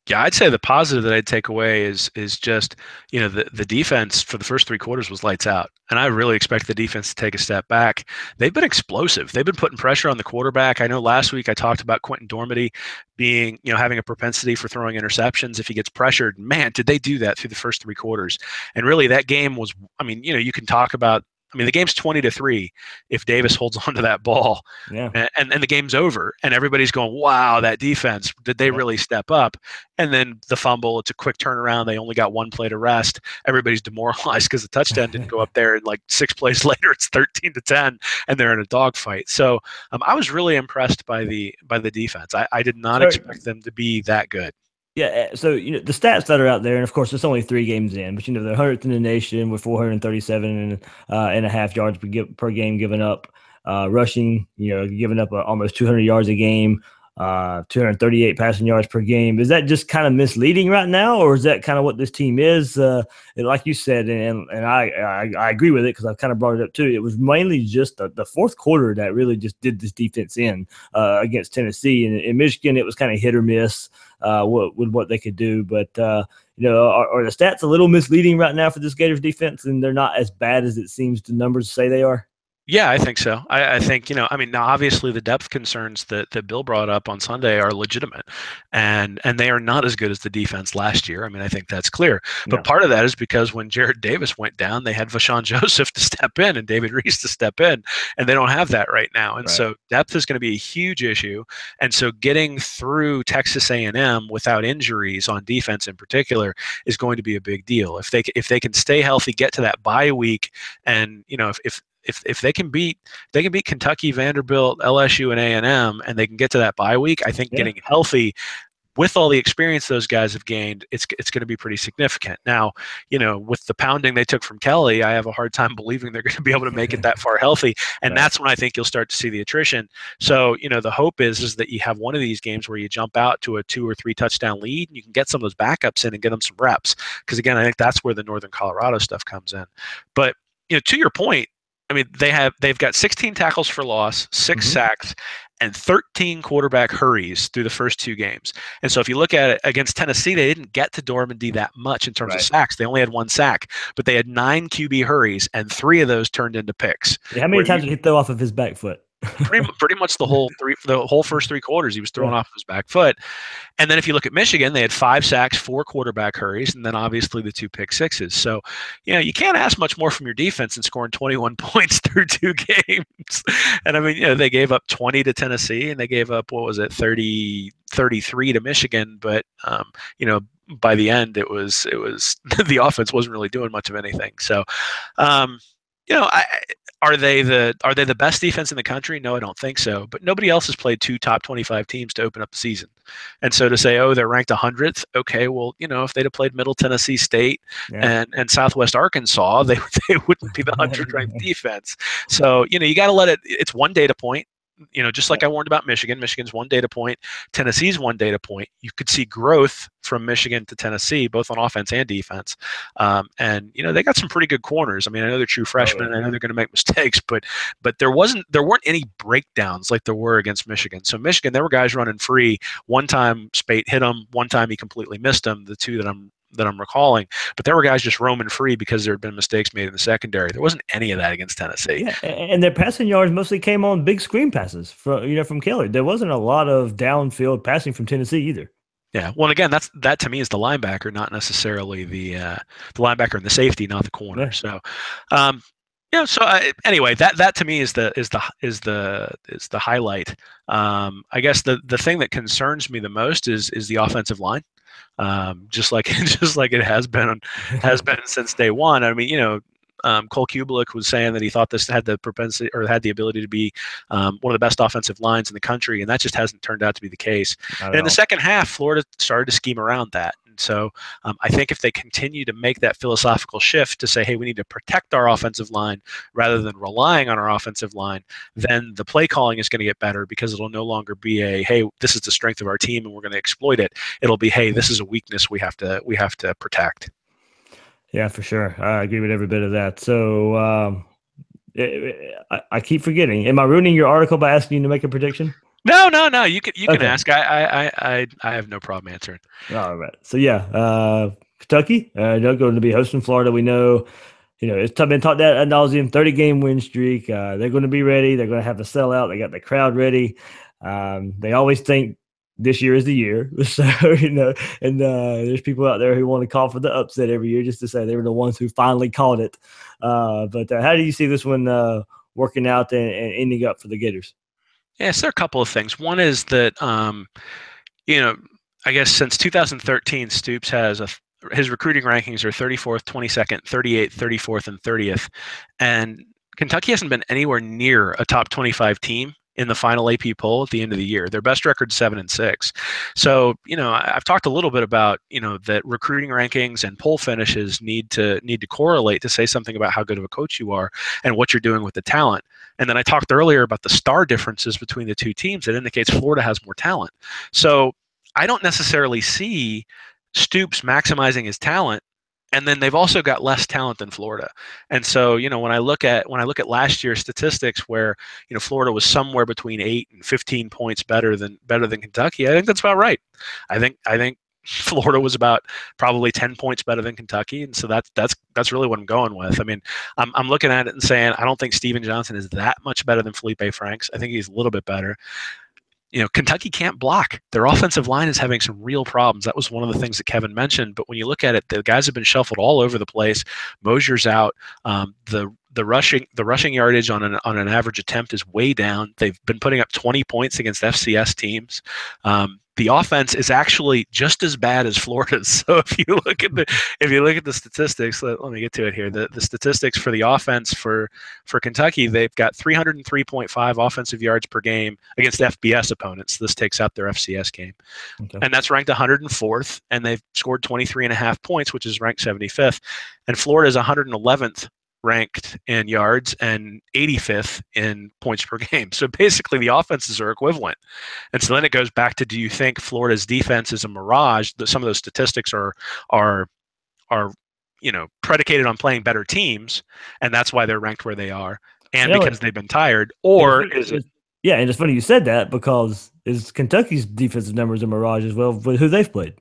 Yeah, I'd say the positive that I'd take away is just, the defense for the first 3 quarters was lights out. And I really expect the defense to take a step back. They've been explosive. They've been putting pressure on the quarterback. I know last week I talked about Quentin Dormady being, having a propensity for throwing interceptions if he gets pressured. Man, did they do that through the first 3 quarters. And really that game was, you can talk about, the game's 20-3 if Davis holds on to that ball, and the game's over, and everybody's going, "Wow, that defense! Did they really step up?" And then the fumble, it's a quick turnaround. They only got 1 play to rest. Everybody's demoralized because the touchdown didn't go up there. And like 6 plays later, it's 13-10, and they're in a dogfight. So I was really impressed by the defense. I did not expect them to be that good. Yeah, so the stats that are out there, and of course it's only 3 games in, but they're 100th in the nation with 437 and a half yards per game given up, rushing, giving up almost 200 yards a game, 238 passing yards per game. Is that just kind of misleading right now, or is that kind of what this team is? Like you said, and I agree with it because I've kind of brought it up too. It was mainly just the fourth quarter that really just did this defense in against Tennessee. And in Michigan, it was kind of hit or miss with what they could do. But, are the stats a little misleading right now for this Gators defense, and they're not as bad as it seems the numbers say they are? Yeah, I think so. I think, I mean, now obviously the depth concerns that Bill brought up on Sunday are legitimate, and they are not as good as the defense last year. I mean, I think that's clear. But No. part of that is because when Jared Davis went down, they had Vashawn Joseph to step in and David Reese to step in, and they don't have that right now. And Right. so depth is going to be a huge issue. And so getting through Texas A&M without injuries on defense in particular is going to be a big deal. If they can stay healthy, get to that bye week, and if they can beat Kentucky, Vanderbilt, LSU, and A&M, and they can get to that bye week, I think getting healthy with all the experience those guys have gained, it's going to be pretty significant. Now, with the pounding they took from Kelly, I have a hard time believing they're going to be able to make it that far healthy, and that's when I think you'll start to see the attrition. So, the hope is that you have one of these games where you jump out to a 2 or 3 touchdown lead, and you can get some of those backups in and get them some reps. Because again, I think that's where the Northern Colorado stuff comes in. But to your point, I mean, they've got 16 tackles for loss, 6 sacks, and 13 quarterback hurries through the first 2 games. And so if you look at it against Tennessee, they didn't get to Normandy that much in terms of sacks. They only had 1 sack, but they had 9 QB hurries, and 3 of those turned into picks. Yeah, how many times did he throw off of his back foot? pretty much the whole first 3 quarters, he was throwing off his back foot. And then if you look at Michigan, they had 5 sacks, 4 quarterback hurries, and then obviously the 2 pick sixes. So, you can't ask much more from your defense than scoring 21 points through 2 games. And I mean, they gave up 20 to Tennessee, and they gave up, 33 to Michigan. But, by the end, it was the offense wasn't really doing much of anything. So, are they the best defense in the country? No, I don't think so. But nobody else has played 2 top 25 teams to open up the season. And so to say, they're ranked 100th, okay, well, if they'd have played Middle Tennessee State and Southwest Arkansas, they wouldn't be the 100th ranked defense. So, you got to let it's one data point. Just like I warned about Michigan, Michigan's 1 data point, Tennessee's 1 data point. You could see growth from Michigan to Tennessee, both on offense and defense. And they got some pretty good corners. I mean, I know they're true freshmen. I know they're going to make mistakes, but there weren't any breakdowns like there were against Michigan. So Michigan, there were guys running free. One time Spate hit him. One time he completely missed him. The 2 that I'm recalling, but there were guys just roaming free because there had been mistakes made in the secondary. There wasn't any of that against Tennessee. Yeah, and their passing yards mostly came on big screen passes from Kelly. There wasn't a lot of downfield passing from Tennessee either. Yeah, well, again, that to me is the linebacker, not necessarily the linebacker and the safety, not the corner. So, anyway, that to me is the highlight. I guess the thing that concerns me the most is the offensive line. Just like it has been since day one. I mean, Cole Kubelik was saying that he thought this had the propensity or had the ability to be one of the best offensive lines in the country, and that just hasn't turned out to be the case. And in the second half, Florida started to scheme around that. And so I think if they continue to make that philosophical shift to say, hey, we need to protect our offensive line rather than relying on our offensive line, then the play calling is going to get better because it'll no longer be hey, this is the strength of our team and we're going to exploit it. It'll be, hey, this is a weakness we have to protect. Yeah, for sure. I agree with every bit of that. So I keep forgetting. Am I ruining your article by asking you to make a prediction? No. You can ask. I have no problem answering. All right. So Kentucky, they're going to be hosting Florida. We know, it's been talked that ad nauseum, 30-game win streak. They're going to be ready. They're going to have the sellout. They got the crowd ready. They always think this year is the year. So, and there's people out there who want to call for the upset every year just to say they were the ones who finally called it. But how do you see this one working out and ending up for the Gators? Yes, there are a couple of things. One is that, I guess since 2013, Stoops has his recruiting rankings are 34th, 22nd, 38th, 34th, and 30th. And Kentucky hasn't been anywhere near a top 25 team in the final AP poll at the end of the year. Their best record 7-6. So, I've talked a little bit about, that recruiting rankings and poll finishes need to correlate to say something about how good of a coach you are and what you're doing with the talent. And then I talked earlier about the star differences between the 2 teams. That indicates Florida has more talent. So I don't necessarily see Stoops maximizing his talent. And then they've also got less talent than Florida. And so, when I look at last year's statistics where, Florida was somewhere between 8 and 15 points better than Kentucky, I think that's about right. I think Florida was about probably 10 points better than Kentucky, and so that's really what I'm going with. I mean, I'm looking at it and saying I don't think Steven Johnson is that much better than Felipe Franks. I think he's a little bit better. Kentucky can't block. Their offensive line is having some real problems. That was one of the things that Kevin mentioned. But when you look at it, the guys have been shuffled all over the place. Mosier's out. The rushing yardage on an average attempt is way down. They've been putting up 20 points against FCS teams. The offense is actually just as bad as Florida's. So if you look at the statistics, let me get to it here. The statistics for the offense for Kentucky, they've got 303.5 offensive yards per game against FBS opponents. This takes out their FCS game, and that's ranked 104th. And they've scored 23.5 points, which is ranked 75th. And Florida is 111th. Ranked in yards and 85th in points per game. So basically the offenses are equivalent. And so then it goes back to, do you think Florida's defense is a mirage? Some of those statistics are predicated on playing better teams, and that's why they're ranked where they are, and because they've been tired? Or is it? Yeah, and it's funny you said that, because is Kentucky's defensive numbers a mirage as well with who they've played?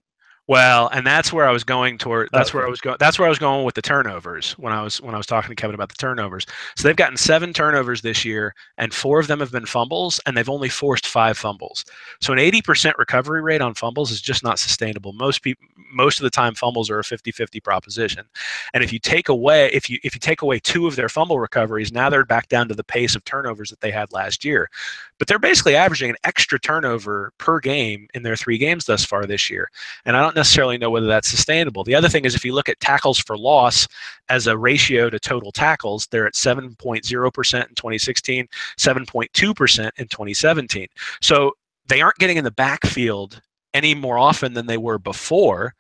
Well, and that's where I was going toward. That's where I was going. That's where I was going with the turnovers when I was talking to Kevin about the turnovers. So they've gotten 7 turnovers this year, and 4 of them have been fumbles, and they've only forced 5 fumbles. So an 80% recovery rate on fumbles is just not sustainable. Most of the time, fumbles are a 50-50 proposition. And if you take away 2 of their fumble recoveries, now they're back down to the pace of turnovers that they had last year. But they're basically averaging an extra turnover per game in their 3 games thus far this year. And I don't necessarily know whether that's sustainable. The other thing is, if you look at tackles for loss as a ratio to total tackles, they're at 7.0% in 2016, 7.2% in 2017. So they aren't getting in the backfield any more often than they were before.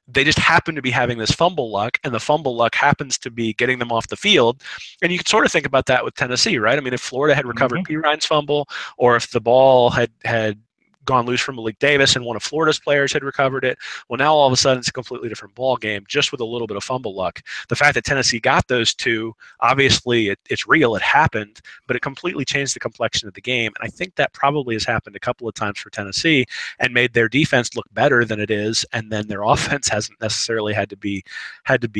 They just happen to be having this fumble luck, and the fumble luck happens to be getting them off the field. And you can sort of think about that with Tennessee, right? I mean, if Florida had recovered P. Ryan's fumble, or if the ball had gone loose from Malik Davis and one of Florida's players had recovered it, well, now all of a sudden it's a completely different ball game just with a little bit of fumble luck. The fact that Tennessee got those 2, obviously it's real, it happened, but it completely changed the complexion of the game. And I think that probably has happened a couple of times for Tennessee and made their defense look better than it is, and then their offense hasn't necessarily had to be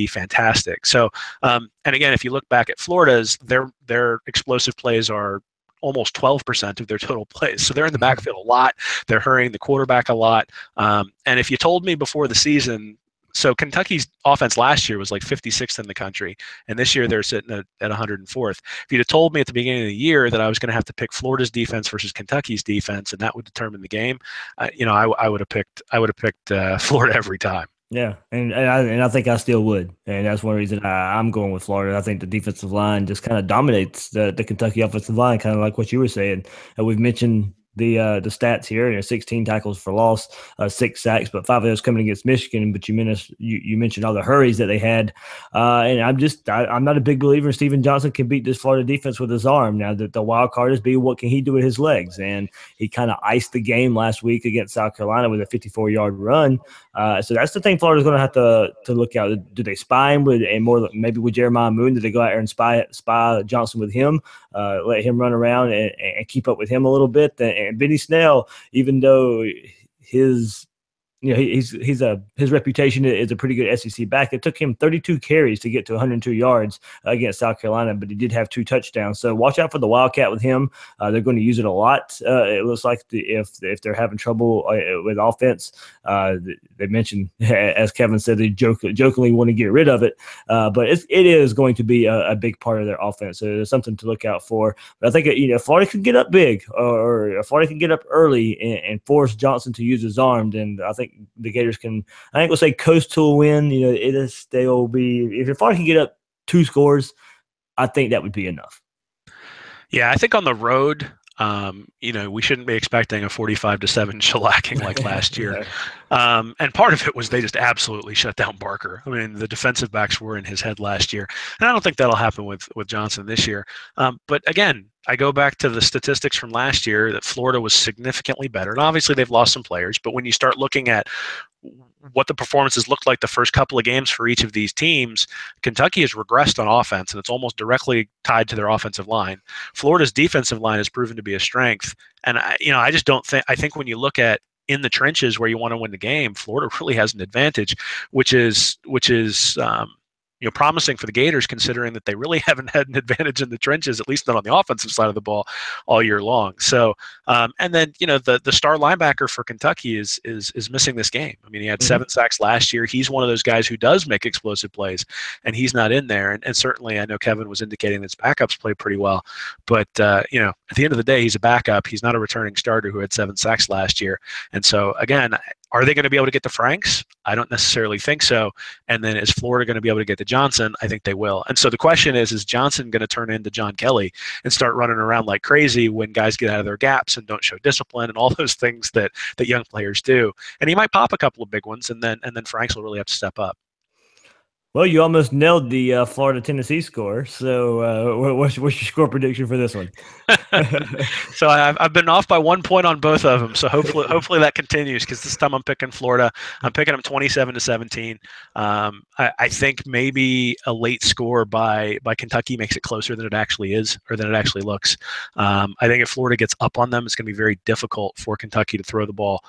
fantastic. So and again, if you look back at Florida's, their explosive plays are almost 12% of their total plays. So they're in the backfield a lot. They're hurrying the quarterback a lot. And if you told me before the season, so Kentucky's offense last year was like 56th in the country, and this year they're sitting at 104th. If you'd have told me at the beginning of the year that I was going to have to pick Florida's defense versus Kentucky's defense, and that would determine the game, I would have picked Florida every time. Yeah, and I think I still would, and that's one reason I'm going with Florida. I think the defensive line just kind of dominates the Kentucky offensive line, kind of like what you were saying. And we've mentioned the stats here. 16 tackles for loss, 6 sacks, but 5 of those coming against Michigan. But you mentioned all the hurries that they had, and I'm not a big believer in Steven Johnson can beat this Florida defense with his arm. Now the wild card is what can he do with his legs, and he kind of iced the game last week against South Carolina with a 54-yard run. So that's the thing Florida's going to have to look out. Do they spy him maybe with Jeremiah Moon? Do they go out there and spy Johnson with him, let him run around and keep up with him a little bit? And Benny Snell, even though his reputation is a pretty good SEC back. It took him 32 carries to get to 102 yards against South Carolina, but he did have 2 touchdowns. So watch out for the Wildcat with him. They're going to use it a lot. It looks like if they're having trouble with offense, they mentioned, as Kevin said, they jokingly want to get rid of it. But it is going to be a big part of their offense. So there's something to look out for. But I think if Florida can get up big or if Florida can get up early and force Johnson to use his arm, then I think the Gators can, I think we'll say, coast to a win. They'll be, if Florida can get up 2 scores, I think that would be enough. Yeah, I think on the road, we shouldn't be expecting a 45-7 shellacking like last year. And part of it was they just absolutely shut down Barker. I mean, the defensive backs were in his head last year. And I don't think that'll happen with Johnson this year. But again, I go back to the statistics from last year that Florida was significantly better. And obviously they've lost some players, but when you start looking at what the performances looked like the first couple of games for each of these teams, Kentucky has regressed on offense, and it's almost directly tied to their offensive line. Florida's defensive line has proven to be a strength. And I just don't think, I think when you look at in the trenches where you want to win the game, Florida really has an advantage, which is promising for the Gators, considering that they really haven't had an advantage in the trenches, at least not on the offensive side of the ball, all year long. So, and then the star linebacker for Kentucky is missing this game. I mean, he had 7 sacks last year. He's one of those guys who does make explosive plays, and he's not in there. And certainly, I know Kevin was indicating that his backups play pretty well, but at the end of the day, he's a backup. He's not a returning starter who had 7 sacks last year. And so, again, are they going to be able to get to Franks? I don't necessarily think so. And then is Florida going to be able to get to Johnson? I think they will. And so the question is Johnson going to turn into John Kelly and start running around like crazy when guys get out of their gaps and don't show discipline and all those things that young players do? And he might pop a couple of big ones, and then Franks will really have to step up. Well, you almost nailed the Florida-Tennessee score. So what's your score prediction for this one? So I've been off by 1 point on both of them. So hopefully that continues, because this time I'm picking Florida. I'm picking them 27-17. I think maybe a late score by Kentucky makes it closer than it actually is, or than it actually looks. I think if Florida gets up on them, it's going to be very difficult for Kentucky to throw the ball.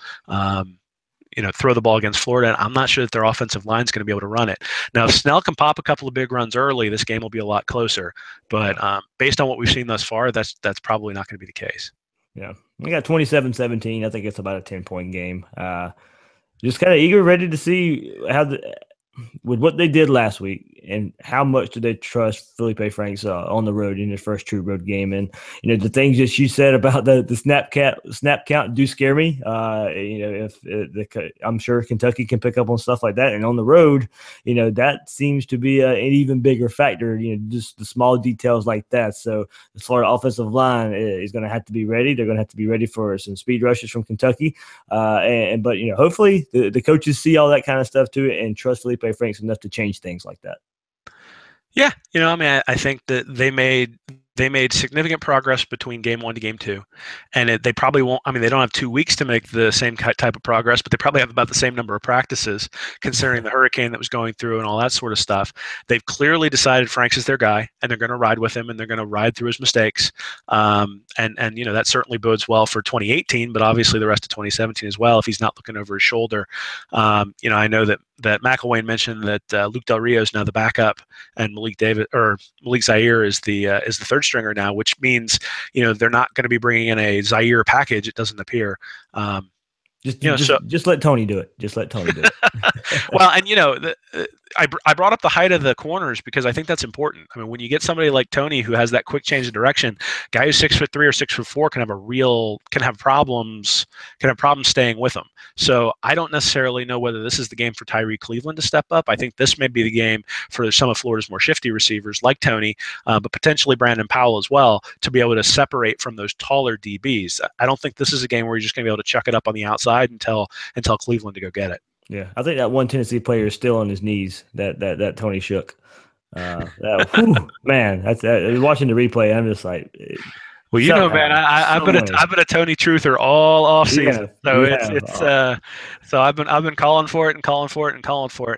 Throw the ball against Florida, and I'm not sure that their offensive line is going to be able to run it. Now, if Snell can pop a couple of big runs early, this game will be a lot closer. But based on what we've seen thus far, that's probably not going to be the case. Yeah, we got 27-17. I think it's about a 10-point game. Just kind of eager, ready to see with what they did last week, and how much do they trust Felipe Franks on the road in his first true road game. And the things that you said about the snap count do scare me. I'm sure Kentucky can pick up on stuff like that, and on the road, that seems to be an even bigger factor. Just the small details like that. So the Florida offensive line is going to have to be ready. They're going to have to be ready for some speed rushes from Kentucky, but hopefully the coaches see all that kind of stuff too, and trust Felipe Franks enough to change things like that. Yeah, I think that they made significant progress between game 1 to game 2, and they probably won't. I mean, they don't have 2 weeks to make the same type of progress, but they probably have about the same number of practices, considering the hurricane that was going through and all that sort of stuff. They've clearly decided Franks is their guy, and they're going to ride with him, and they're going to ride through his mistakes. And that certainly bodes well for 2018, but obviously the rest of 2017 as well, if he's not looking over his shoulder. I know that McElwain mentioned that Luke Del Rio is now the backup, and Malik Zaire is the third stringer now, which means they're not going to be bringing in a Zaire package. It doesn't appear. Just let Tony do it. Just let Tony do it. Well, and I brought up the height of the corners because I think that's important. I mean, when you get somebody like Tony who has that quick change of direction, guy who's 6'3" or 6'4" can have problems staying with him. So I don't necessarily know whether this is the game for Tyree Cleveland to step up. I think this may be the game for some of Florida's more shifty receivers like Tony, but potentially Brandon Powell as well, to be able to separate from those taller DBs. I don't think this is a game where you're just going to be able to chuck it up on the outside and tell Cleveland to go get it. Yeah, I think that one Tennessee player is still on his knees. That Tony shook. Man, that's watching the replay. I'm just like, well, man, I've been a Tony truther all off season. So I've been calling for it, and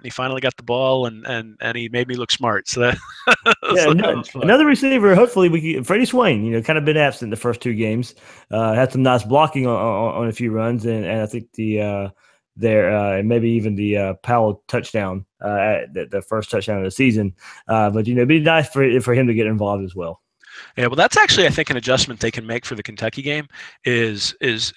he finally got the ball, and he made me look smart. So that another receiver. Hopefully, Freddie Swain. Kind of been absent the first 2 games. Had some nice blocking on a few runs, and I think and maybe even the Powell touchdown, the first touchdown of the season. But it'd be nice for him to get involved as well. Yeah, well, that's actually, I think, an adjustment they can make for the Kentucky game. Is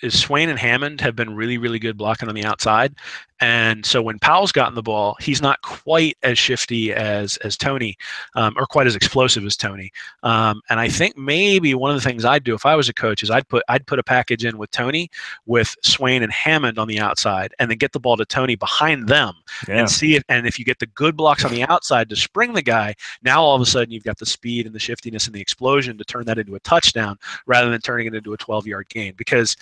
Swain and Hammond have been really, really good blocking on the outside, and so when Powell's gotten the ball, he's not quite as shifty as Tony, or quite as explosive as Tony. And I think maybe one of the things I'd do if I was a coach is I'd put a package in with Tony, with Swain and Hammond on the outside, and then get the ball to Tony behind them, and see it. And if you get the good blocks on the outside to spring the guy, now all of a sudden you've got the speed and the shiftiness and the explosion to turn that into a touchdown rather than turning it into a 12-yard gain. Because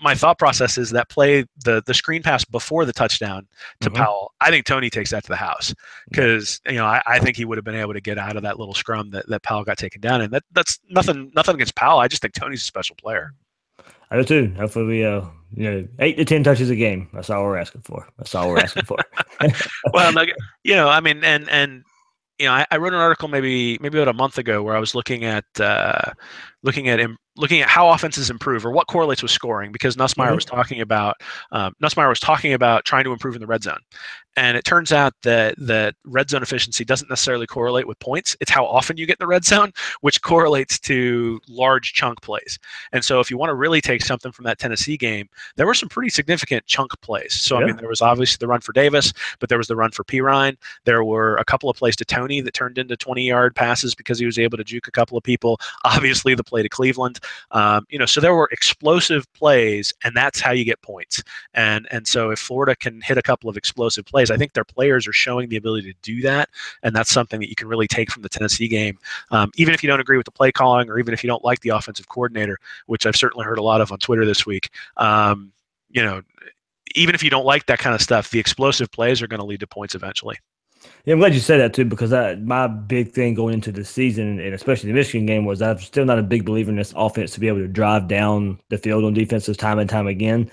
my thought process is that play, the screen pass before the touchdown to Powell, I think Tony takes that to the house, because I think he would have been able to get out of that little scrum that Powell got taken down in. That's nothing against Powell. I just think Tony's a special player. I do too. Hopefully, 8 to 10 touches a game. That's all we're asking for. Well, I mean, and I wrote an article maybe about a month ago where I was looking at looking at how offenses improve or what correlates with scoring, because Nussmeier was talking about trying to improve in the red zone. And it turns out that red zone efficiency doesn't necessarily correlate with points. It's how often you get in the red zone, which correlates to large chunk plays. And so if you want to really take something from that Tennessee game, there were some pretty significant chunk plays. So, I mean, there was obviously the run for Davis, but there was the run for Pirine. There were a couple of plays to Tony that turned into 20-yard passes because he was able to juke a couple of people. Obviously, the play to Cleveland. So there were explosive plays, and that's how you get points. And so if Florida can hit a couple of explosive plays, I think their players are showing the ability to do that, and that's something that you can really take from the Tennessee game. Even if you don't agree with the play calling, or even if you don't like the offensive coordinator, which I've certainly heard a lot of on Twitter this week, even if you don't like that kind of stuff, the explosive plays are going to lead to points eventually. Yeah, I'm glad you said that too, because my big thing going into the season, and especially the Michigan game, was I'm still not a big believer in this offense to be able to drive down the field on defenses time and time again.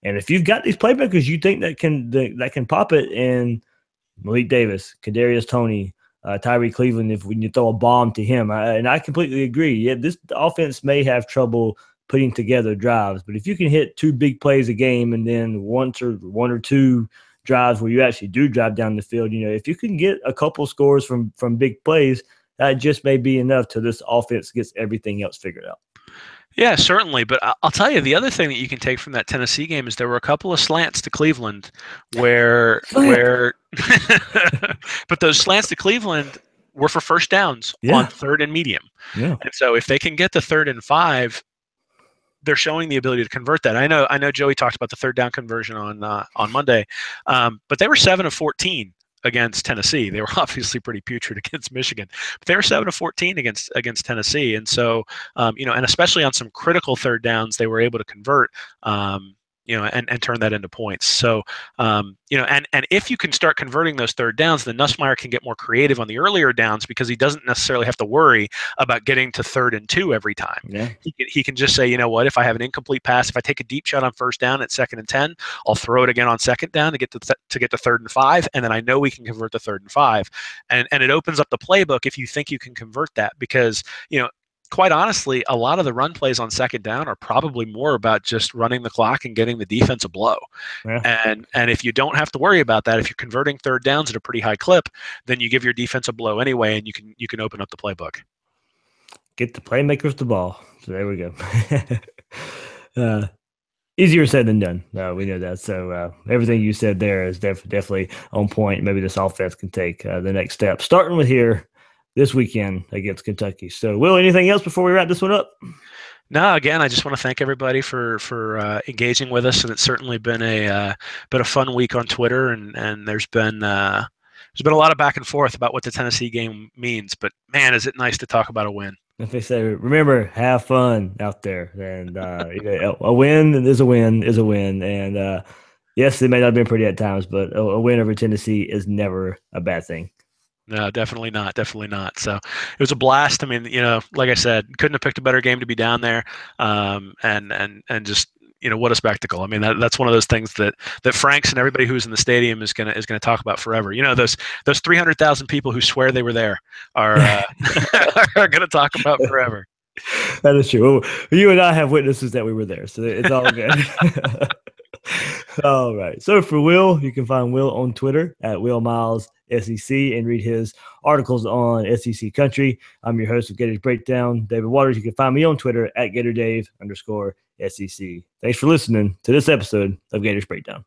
And if you've got these playmakers you think that can pop it, and Malik Davis, Kadarius Toney, Tyree Cleveland, when you throw a bomb to him, and I completely agree. Yeah, this offense may have trouble putting together drives, but if you can hit 2 big plays a game and then one or two drives where you actually do drive down the field, if you can get a couple scores from big plays, that just may be enough till this offense gets everything else figured out. Yeah, certainly. But I'll tell you, the other thing that you can take from that Tennessee game is there were a couple of slants to Cleveland where but those slants to Cleveland were for first downs on 3rd and medium. Yeah. And so if they can get to 3rd and 5, they're showing the ability to convert that. I know Joey talked about the 3rd down conversion on Monday, but they were 7 of 14 against Tennessee. They were obviously pretty putrid against Michigan, but they were 7 of 14 against Tennessee. And so, and especially on some critical 3rd downs, they were able to convert, and turn that into points. So, and if you can start converting those 3rd downs, then Nussmeier can get more creative on the earlier downs, because he doesn't necessarily have to worry about getting to 3rd and 2 every time. Yeah. He can just say, you know what, if I have an incomplete pass, if I take a deep shot on 1st down at 2nd and 10, I'll throw it again on 2nd down to get to 3rd and 5, and then I know we can convert to 3rd and 5. And it opens up the playbook if you think you can convert that, because, quite honestly, a lot of the run plays on 2nd down are probably more about just running the clock and getting the defense a blow. Yeah. And if you don't have to worry about that, if you're converting 3rd downs at a pretty high clip, then you give your defense a blow anyway, and you can open up the playbook. Get the playmakers the ball. So there we go. Easier said than done. We know that. So everything you said there is definitely on point. Maybe this offense can take the next step, starting with here this weekend against Kentucky. So, Will, anything else before we wrap this one up? No, again, I just want to thank everybody for engaging with us, and it's certainly been a fun week on Twitter, and there's been a lot of back and forth about what the Tennessee game means. But man, is it nice to talk about a win. If they say, remember, have fun out there, and a win is a win, and yes, it may not have been pretty at times, but a win over Tennessee is never a bad thing. No, definitely not. So it was a blast. I mean, like I said, couldn't have picked a better game to be down there. And just, what a spectacle. I mean, that's one of those things that Franks and everybody who's in the stadium is gonna talk about forever. Those 300,000 people who swear they were there are are gonna talk about forever. That is true. Well, you and I have witnesses that we were there, so it's all good. All right. So for Will, you can find Will on Twitter at WillMilesSEC and read his articles on SEC Country. I'm your host of Gators Breakdown, David Waters. You can find me on Twitter at GatorDave_SEC. Thanks for listening to this episode of Gators Breakdown.